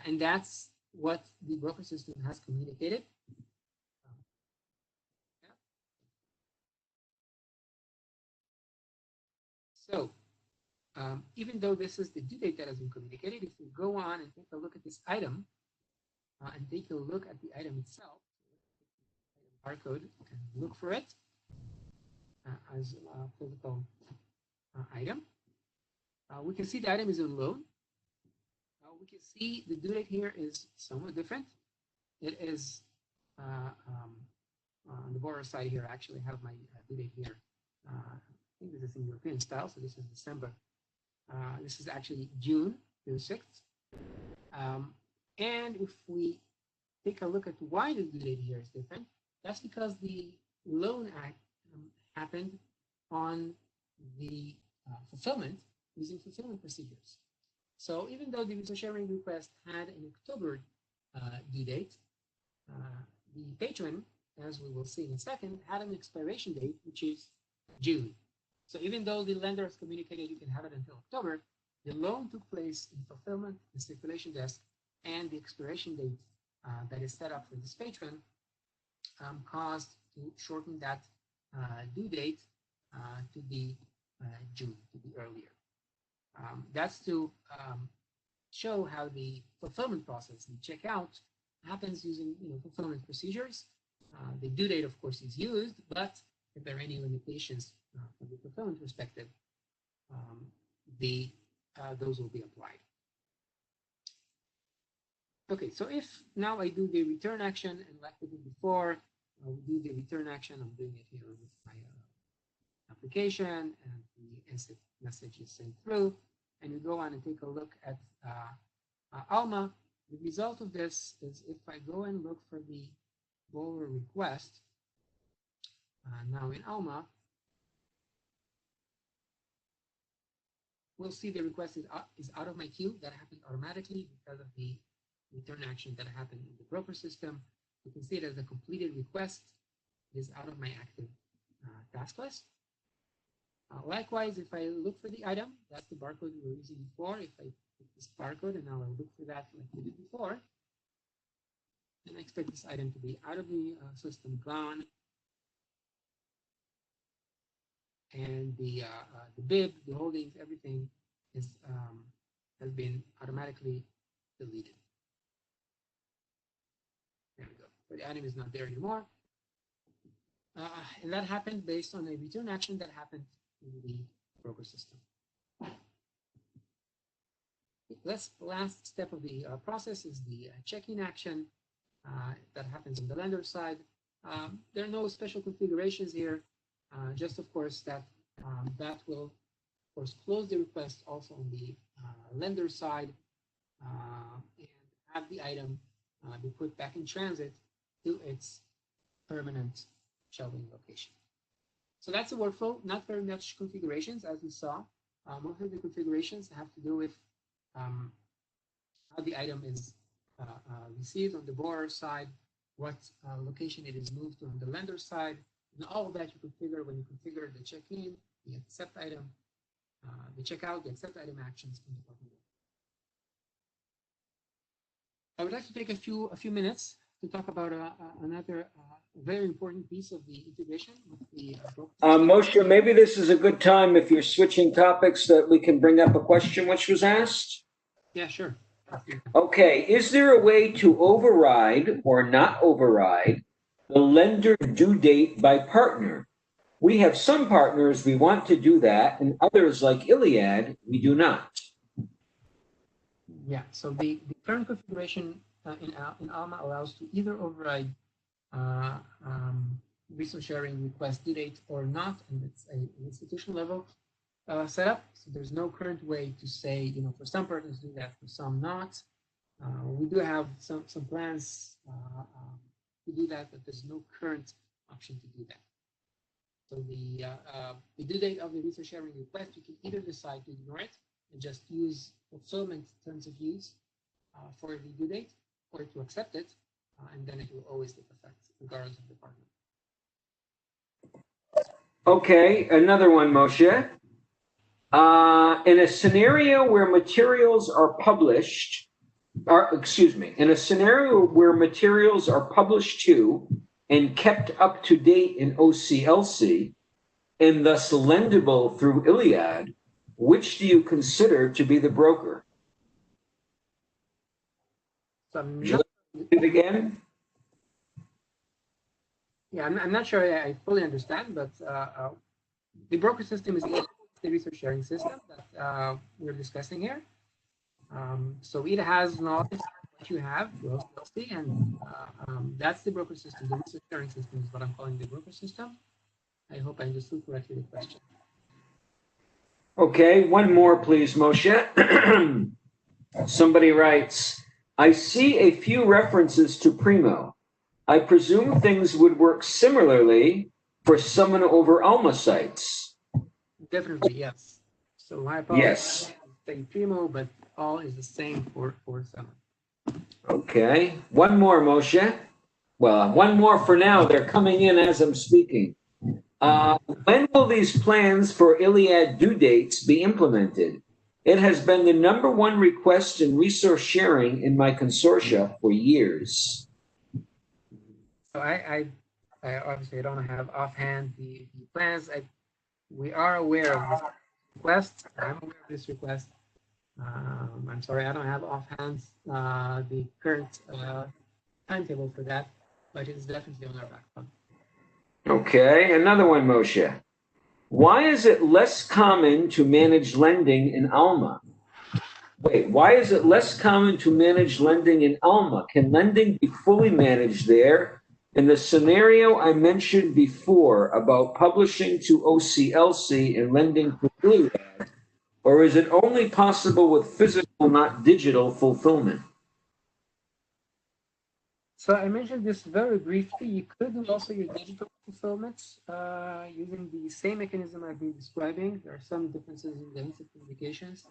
and that's what the broker system has communicated. So even though this is the due date that has been communicated, if we go on and take a look at this item and take a look at the item itself, barcode, and look for it as a physical item, we can see the item is on loan. We can see the due date here is somewhat different. It is on the borrower side here. I actually have my due date here. I think this is in European style, so this is December. This is actually June 6th. And if we take a look at why the due date here is different, that's because the loan act happened on the fulfillment using fulfillment procedures. So even though the resource sharing request had an October due date, the patron, as we will see in a second, had an expiration date, which is June. So even though the lender has communicated you can have it until October, the loan took place in fulfillment, the circulation desk, and the expiration date that is set up for this patron caused to shorten that due date to be June, to be earlier. That's to show how the fulfillment process, the checkout, happens using fulfillment procedures. The due date, of course, is used, but if there are any limitations from the fulfillment perspective, those will be applied. Okay, so if now I do the return action, and like we did before, we do the return action. I'm doing it here with my application, and the instant message is sent through, and you go on and take a look at Alma. The result of this is if I go and look for the borrower request, now in Alma, we'll see the request is out of my queue. That happened automatically because of the return action that happened in the broker system. You can see it as a completed request. It is out of my active task list. Likewise, if I look for the item, that's the barcode we were using before. If I put this barcode and now I look for that like we did before, then I expect this item to be out of the system, gone. and the bib, the holdings, everything is has been automatically deleted. There we go. So the item is not there anymore. And that happened based on a return action that happened in the broker system. The last step of the process is the check-in action that happens on the lender side. There are no special configurations here, just of course that will of course close the request also on the lender side and have the item be put back in transit to its permanent shelving location. So that's the workflow, not very much configurations as we saw. Most of the configurations have to do with how the item is received on the borrower side, what location it is moved to on the lender side, and all of that you configure when you configure the check-in, the accept item, the checkout, the accept item actions in the partner. I would like to take a few minutes to talk about another very important piece of the integration with the Moshe, maybe this is a good time if you're switching topics that we can bring up a question which was asked. Yeah, sure. Okay, is there a way to override or not override the lender due date by partner? We have some partners we want to do that, and others like Iliad, we do not. Yeah, so the current configuration in Alma allows to either override resource sharing request due date or not, and it's an institutional level setup. So there's no current way to say, for some partners do that, for some not. We do have some plans to do that, but there's no current option to do that. So the due date of the resource sharing request, you can either decide to ignore it and just use fulfillment terms of use for the due date, or to accept it, and then it will always take effect regardless of the partner. Okay, another one, Moshe. In a scenario where materials are published, in a scenario where materials are published to and kept up to date in OCLC, and thus lendable through Iliad, which do you consider to be the broker? Would you do it again? Yeah, I'm not sure I fully understand, but the broker system is the resource sharing system that we're discussing here. So it has knowledge of what you have, and that's the broker system. The resource sharing system is what I'm calling the broker system. I hope I understood correctly the question. Okay, one more, please, Moshe. Somebody writes, I see a few references to Primo. I presume things would work similarly for Summon over Alma sites. Definitely, yes. So my apologies. Yes. Say Primo, but all is the same for Summon. Okay, one more, Moshe. Well, one more for now. They're coming in as I'm speaking. When will these plans for Iliad due dates be implemented? It has been the #1 request in resource sharing in my consortia for years. So I obviously don't have offhand the plans. We are aware of this request. I'm aware of this request. I'm sorry, I don't have offhand the current timetable for that, but it's definitely on our backlog. Okay, another one, Moshe. Why is it less common to manage lending in Alma? Wait, why is it less common to manage lending in Alma? Can lending be fully managed there? In the scenario I mentioned before about publishing to OCLC and lending to Iliad, or is it only possible with physical, not digital fulfillment? So I mentioned this very briefly. You could do also your digital fulfillment using the same mechanism I've been describing. There are some differences in the instant communications,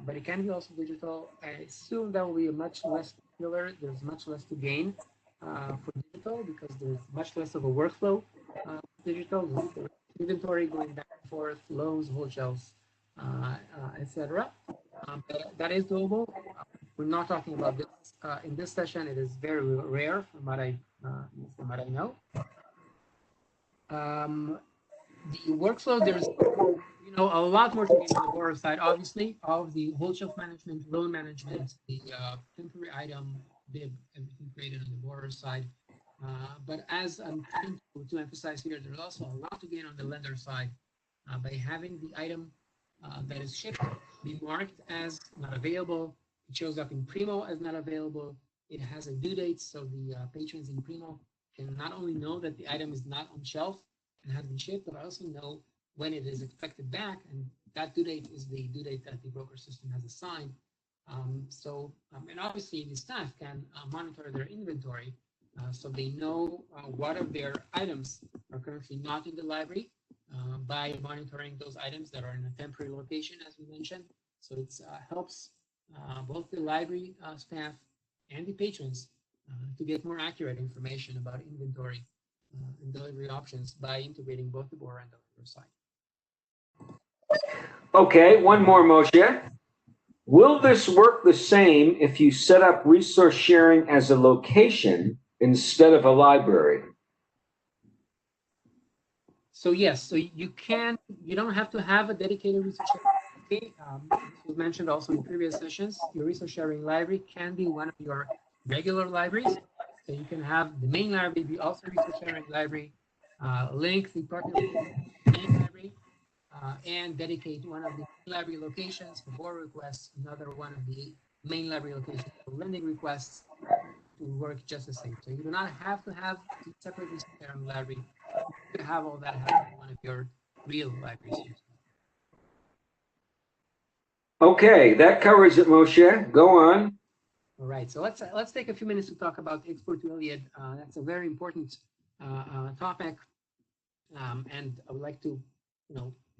but it can be also digital. I assume that will be much less popular. There's much less to gain for digital because there's much less of a workflow. Digital, inventory going back and forth, loans, hold shelves, etc. That is doable. We're not talking about this in this session. It is very rare from what I know. The workflow, there's a lot more to gain on the borrower side, obviously, of the whole shelf management, loan management, the temporary item, bib, everything created on the borrower side. But as I'm trying to emphasize here, there's also a lot to gain on the lender side by having the item that is shipped be marked as not available. It shows up in Primo as not available. It has a due date, so the patrons in Primo can not only know that the item is not on shelf and has been shipped, but also know when it is expected back, and that due date is the due date that the broker system has assigned. And obviously the staff can monitor their inventory, so they know what of their items are currently not in the library by monitoring those items that are in a temporary location, as we mentioned. So it helps both the library staff and the patrons to get more accurate information about inventory and delivery options by integrating both the borrower and the lender side. Okay, one more, Moshe. Will this work the same if you set up resource sharing as a location instead of a library? So yes, so you don't have to have a dedicated resource sharing. This was mentioned also in previous sessions. Your resource sharing library can be one of your regular libraries. So you can have the main library be also a resource sharing library, link the partner main library, and dedicate one of the library locations for borrower requests, another one of the main library locations for lending requests to work just the same. So you do not have to have two separate resource sharing library. You can have all that happen in one of your real libraries. Okay, that covers it, Moshe. Go on. All right, so let's take a few minutes to talk about export to Iliad. That's a very important topic, and I would like to,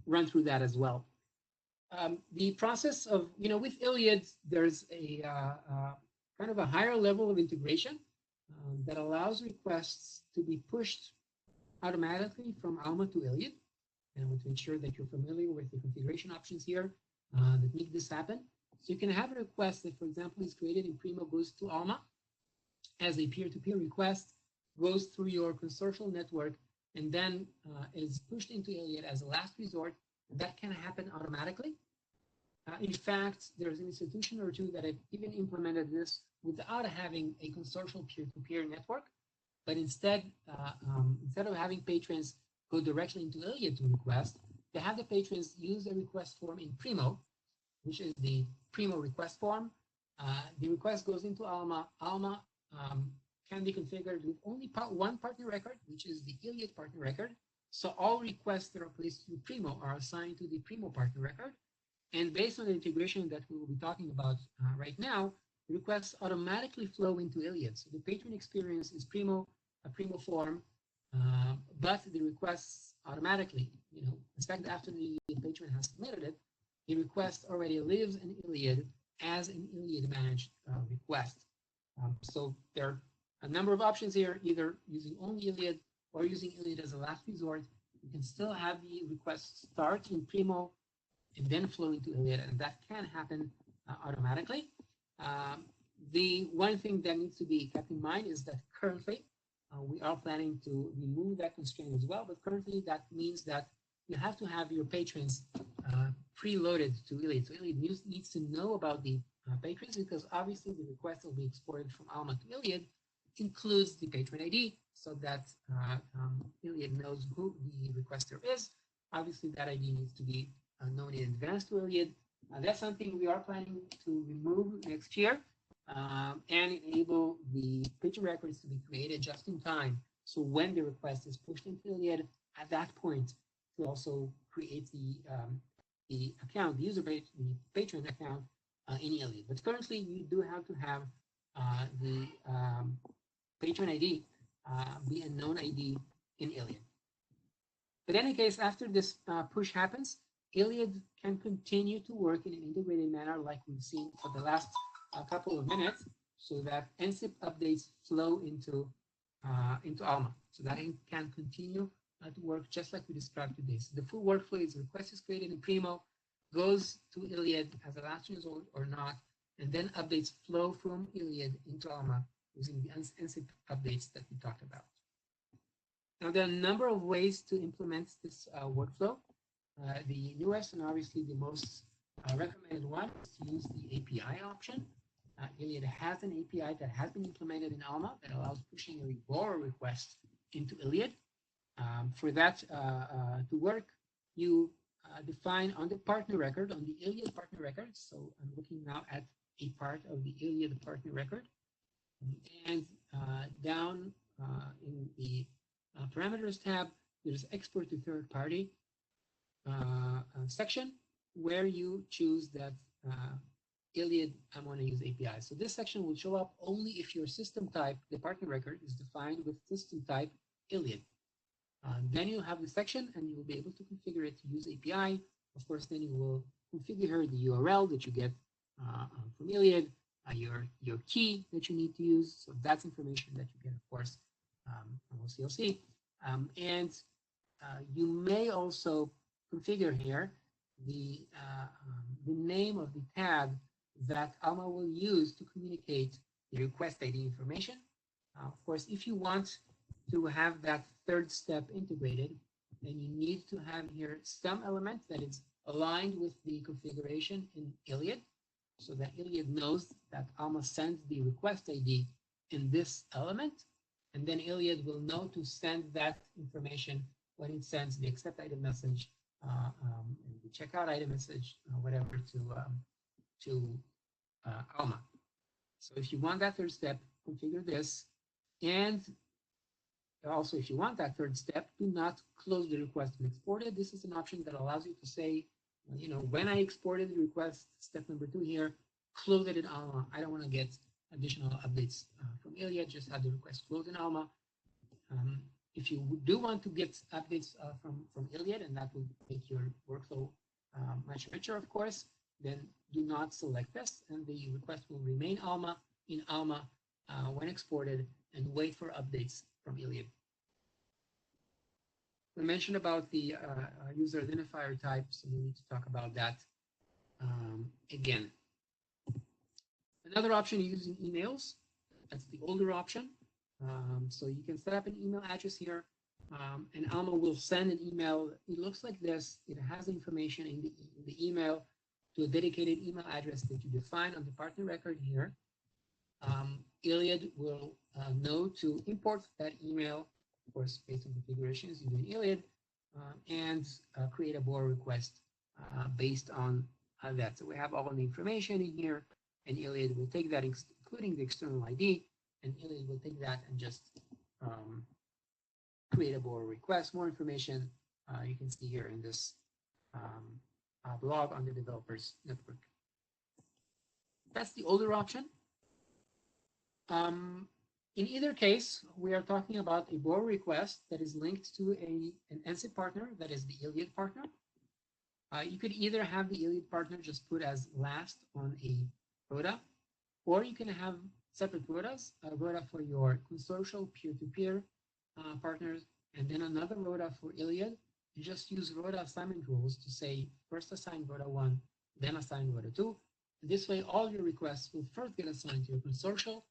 run through that as well. The process of, with Iliad, there's a kind of a higher level of integration that allows requests to be pushed automatically from Alma to Iliad. And I want to ensure that you're familiar with the configuration options here that make this happen. So you can have a request that, for example, is created in Primo, goes to Alma as a peer-to-peer request, goes through your consortial network, and then is pushed into Iliad as a last resort. That can happen automatically. In fact, there's an institution or two that have even implemented this without having a consortial peer-to-peer network, but instead of having patrons go directly into Iliad to request, they have the patrons use a request form in Primo, which is the Primo request form. The request goes into Alma. Alma can be configured with only one partner record, which is the Iliad partner record. So all requests that are placed through Primo are assigned to the Primo partner record. And based on the integration that we will be talking about right now, requests automatically flow into Iliad. So the patron experience is a Primo form, but the requests automatically, the second after the patron has submitted it, the request already lives in Iliad as an Iliad managed request. So there are a number of options here, either using only Iliad or using Iliad as a last resort. You can still have the request start in Primo and then flow into Iliad, and that can happen automatically. The one thing that needs to be kept in mind is that currently we are planning to remove that constraint as well, but currently that means that you have to have your patrons preloaded to Iliad. So Iliad needs to know about the patrons, because obviously the request will be exported from Alma to Iliad includes the patron ID, so that Iliad knows who the requester is. Obviously that ID needs to be known in advance to Iliad. That's something we are planning to remove next year and enable the patron records to be created just in time. So when the request is pushed into Iliad, at that point, to also create the account, the patron account in Iliad. But currently, you do have to have the patron ID be a known ID in Iliad. But in any case, after this push happens, Iliad can continue to work in an integrated manner like we've seen for the last couple of minutes, so that NCIP updates flow into Alma, so that it can continue to work just like we described today. So the full workflow is: request is created in Primo, goes to Iliad as a last resort or not, and then updates flow from Iliad into Alma using the NCIP updates that we talked about. Now, there are a number of ways to implement this workflow. The newest and obviously the most recommended one is to use the API option. Iliad has an API that has been implemented in Alma that allows pushing a borrow request into Iliad. For that to work, you define on the partner record, on the Iliad partner record. So I'm looking now at a part of the Iliad partner record. And down in the parameters tab, there's export to third party section where you choose that Iliad, I want to use API. So this section will show up only if your system type, the partner record, is defined with system type Iliad. Then you'll have the section and you will be able to configure it to use API. Of course, then you will configure the URL that you get from Iliad, your key that you need to use. So that's information that you get, of course, from OCLC. And you may also configure here the name of the tab that Alma will use to communicate the request ID information. Of course, if you want to have that third step integrated, then you need to have here some element that is aligned with the configuration in Iliad, so that Iliad knows that Alma sends the request ID in this element, and then Iliad will know to send that information when it sends the accept item message and the checkout item message, whatever, to Alma. So if you want that third step, configure this. And also, if you want that third step, do not close the request and export it. This is an option that allows you to say, you know, when I exported the request, step number 2 here, close it in Alma. I don't want to get additional updates from Iliad, just have the request closed in Alma. If you do want to get updates from Iliad, and that will make your workflow much richer, of course, then do not select this, and the request will remain in Alma when exported, and wait for updates from Iliad. We mentioned about the user identifier type, so we need to talk about that again. Another option is using emails. That's the older option. So you can set up an email address here, and Alma will send an email. It looks like this. It has information in the email to a dedicated email address that you define on the partner record here. Iliad will know to import that email, of course, based on configurations using Iliad, and create a borrow request based on that. So we have all the information in here, and Iliad will take that, including the external ID, and Iliad will take that and just create a borrow request. More information you can see here in this blog on the developers network. That's the older option. In either case, we are talking about a borrow request that is linked to an NCIP partner, that is the Iliad partner. You could either have the Iliad partner just put as last on a rota, or you can have separate rotas, a rota for your consortial peer-to-peer partners, and then another rota for Iliad. You just use rota assignment rules to say first assign rota 1, then assign rota 2. This way, all your requests will first get assigned to your consortial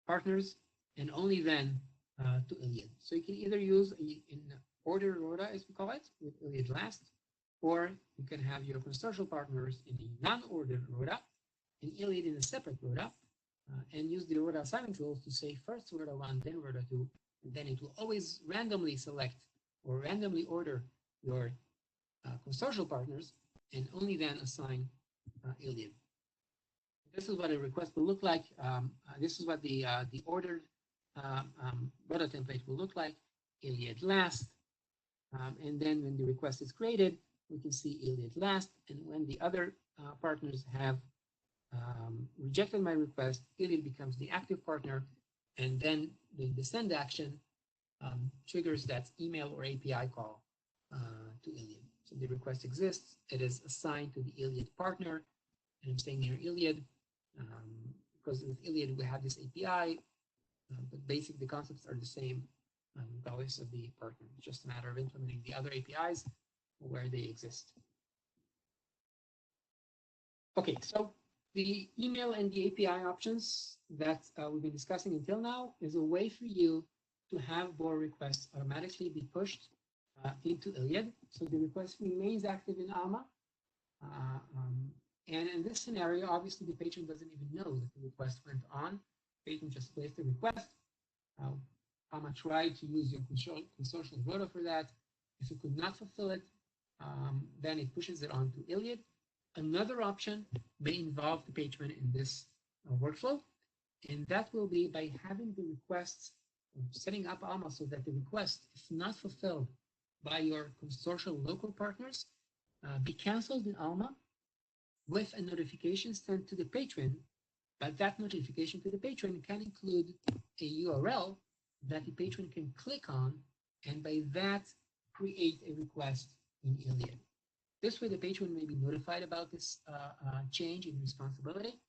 partners, and only then to Iliad. So you can either use an order rota, as we call it, with Iliad last, or you can have your consortial partners in a non-ordered rota, and Iliad in a separate rota, and use the rota assignment rules to say first rota 1, then rota 2, and then it will always randomly select or randomly order your consortial partners, and only then assign Iliad. This is what a request will look like. This is what the ordered rota template will look like. Iliad last, and then when the request is created, we can see Iliad last, and when the other partners have rejected my request, Iliad becomes the active partner, and then the send action triggers that email or API call to Iliad. So the request exists, it is assigned to the Iliad partner, and I'm saying here Iliad, because with Iliad we have this API, but basically the concepts are the same regardless of the partner. It's just a matter of implementing the other APIs where they exist. Okay, so the email and the API options that we've been discussing until now is a way for you to have borrow requests automatically be pushed into Iliad. So the request remains active in Alma. And in this scenario, obviously the patron doesn't even know that the request went on. The patron just placed the request. Alma tried to use your consortial rota for that. If it could not fulfill it, then it pushes it on to Iliad. Another option may involve the patron in this workflow, and that will be by having the requests, setting up Alma so that the request, if not fulfilled by your consortial local partners, be canceled in Alma with a notification sent to the patron, but that notification to the patron can include a URL that the patron can click on, and by that create a request in Iliad. This way the patron may be notified about this change in responsibility,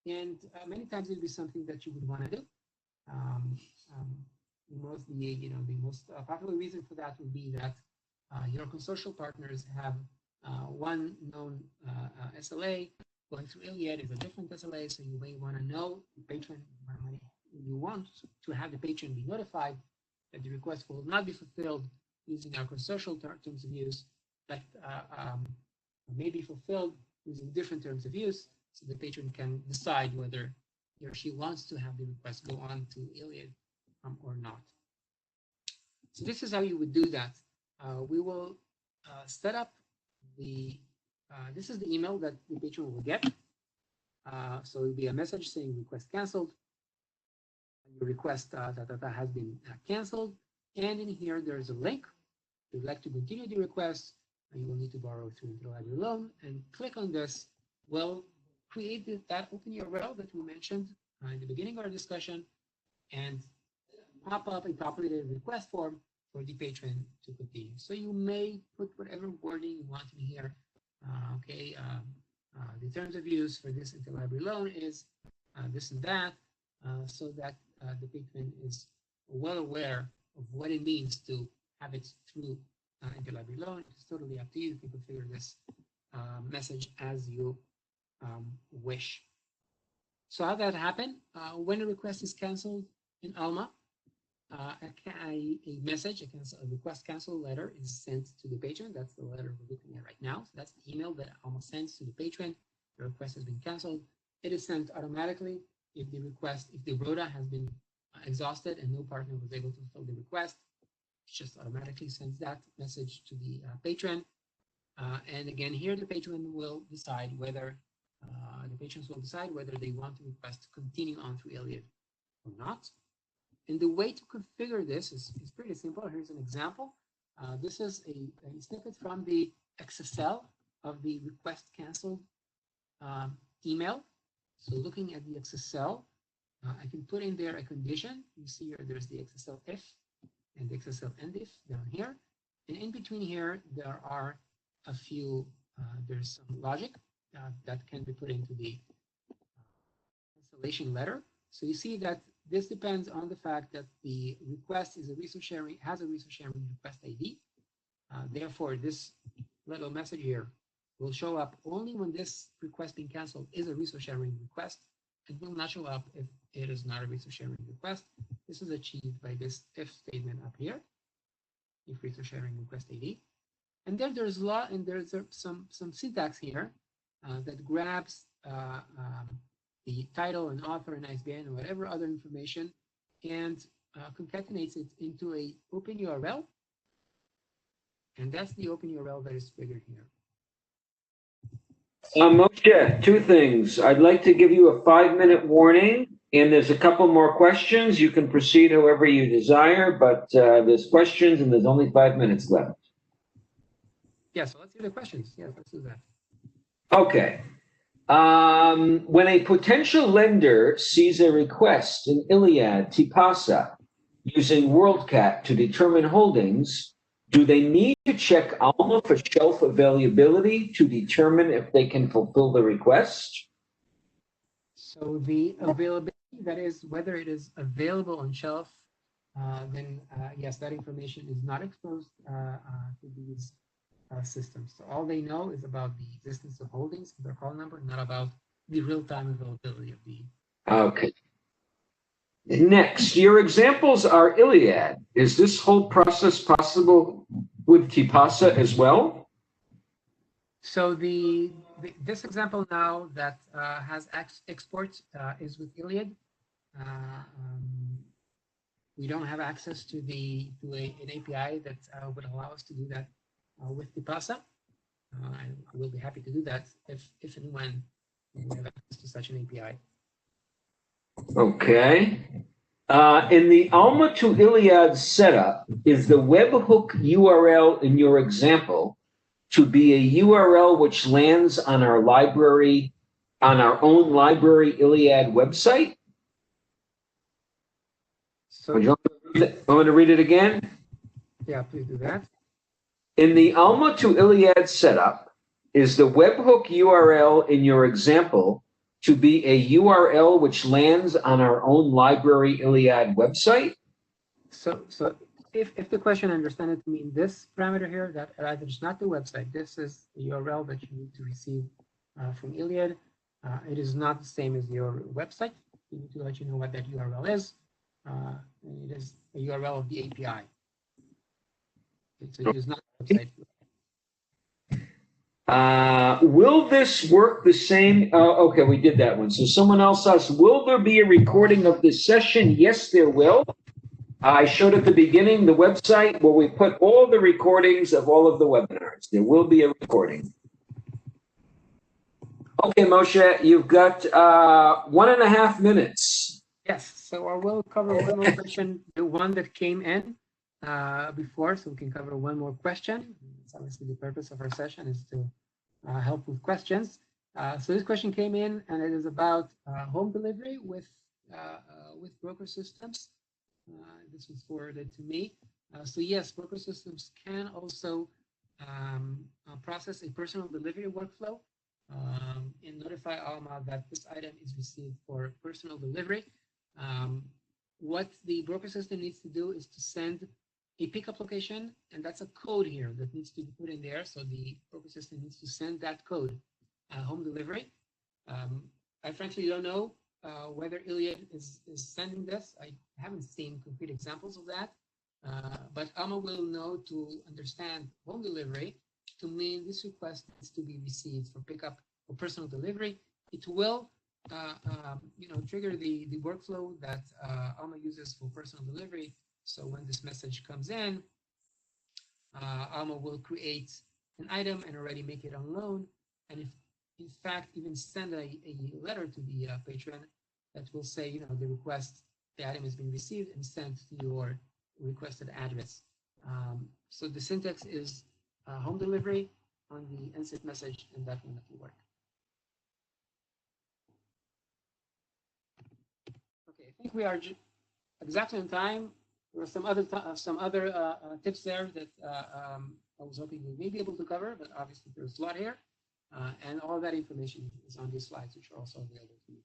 and many times it will be something that you would want to do. The most popular reason for that would be that your consortial partners have one known SLA. Going through Iliad is a different SLA, so you may want to know the patron. You want to have the patron be notified that the request will not be fulfilled using our consortial terms of use, but may be fulfilled using different terms of use, so the patron can decide whether he or she wants to have the request go on to Iliad or not. So this is how you would do that. We will set up this is the email that the patron will get. So it will be a message saying request canceled. Your request has been canceled. And in here, there's a link. If you'd like to continue the request, you will need to borrow through interlibrary loan, and click on this. We'll create that open URL that we mentioned in the beginning of our discussion, and pop up a populated request form for the patron to continue. So you may put whatever wording you want in here. The terms of use for this interlibrary loan is this and that, so that the patron is well aware of what it means to have it through interlibrary loan. It's totally up to you. You can configure this message as you wish. So how that happen? When a request is canceled in Alma, a message, a request cancel letter is sent to the patron. That's the letter we're looking at right now. So that's the email that Alma sends to the patron. The request has been canceled. It is sent automatically if the rota has been exhausted and no partner was able to fulfill the request. It just automatically sends that message to the patron. And again, here the patron will decide whether they want the request to continue on through Iliad or not. And the way to configure this is pretty simple. Here's an example. This is a snippet from the XSL of the request canceled email. So looking at the XSL, I can put in there a condition. You see here, there's the XSL if and the XSL end if down here. And in between here, there are a few, there's some logic that can be put into the cancellation letter. So you see that this depends on the fact that the request is has a resource sharing request ID. Therefore, this little message here will show up only when this request being canceled is a resource sharing request. It will not show up if it is not a resource sharing request. This is achieved by this if statement up here, if resource sharing request ID. And then there's some syntax here that grabs the title and author and ISBN and whatever other information and concatenates it into a open URL. And that's the open URL that is figured here. Moshe, two things. I'd like to give you a 5-minute warning, and there's a couple more questions. You can proceed however you desire, but there's questions and there's only 5 minutes left. Yeah, so let's hear the questions. Yeah, let's do that. Okay. When a potential lender sees a request in Iliad Tipasa using WorldCat to determine holdings, do they need to check Alma for shelf availability to determine if they can fulfill the request? So the availability, that is whether it is available on shelf, then yes, that information is not exposed to these systems. So all they know is about the existence of holdings, their call number, not about the real-time availability of the. Okay. Next, your examples are Iliad. Is this whole process possible with Tipasa as well? So this example now that has export is with Iliad. We don't have access to an API that would allow us to do that with Tipasa. And we'll be happy to do that if and when we have access to such an API. Okay. In the Alma to Iliad setup, is the webhook URL in your example to be a URL which lands on our library, on our own library Iliad website? So Would you want to read it again? Yeah, please do that. In the Alma to Iliad setup, is the webhook URL in your example to be a URL which lands on our own library Iliad website? So if the question I understand it to mean this parameter here, that either is not the website, this is the URL that you need to receive from Iliad. It is not the same as your website. We need to let you know what that URL is. It is a URL of the API. So it is not the website. Will this work the same? Okay, we did that one. So someone else asked, will there be a recording of this session? Yes, there will. I showed at the beginning the website where we put all the recordings of all of the webinars. There will be a recording. Okay, Moshe, you've got 1.5 minutes. Yes, so I will cover one more question, the one that came in before, so we can cover one more question. It's obviously the purpose of our session is to help with questions. So this question came in, and it is about home delivery with broker systems. This was forwarded to me. So yes, broker systems can also process a personal delivery workflow and notify Alma that this item is received for personal delivery. What the broker system needs to do is to send a pickup location, and that's a code here that needs to be put in there. So the broker system needs to send that code, home delivery. I frankly don't know whether Iliad is sending this. I haven't seen concrete examples of that, but Alma will know to understand home delivery to mean this request needs to be received for pickup or personal delivery. It will trigger the workflow that Alma uses for personal delivery. So when this message comes in, Alma will create an item and already make it on loan. And if, in fact, even send a letter to the patron that will say, the item has been received and sent to your requested address. So the syntax is home delivery on the insert message, and that will make it work. Okay, I think we are exactly on time. There were some other tips there that I was hoping we may be able to cover, but obviously there's a lot here, and all that information is on these slides, which are also available to you.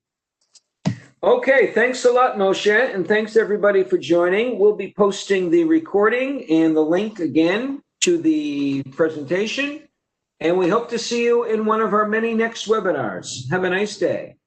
Okay, thanks a lot, Moshe, and thanks everybody for joining. We'll be posting the recording and the link again to the presentation, and we hope to see you in one of our many next webinars. Have a nice day.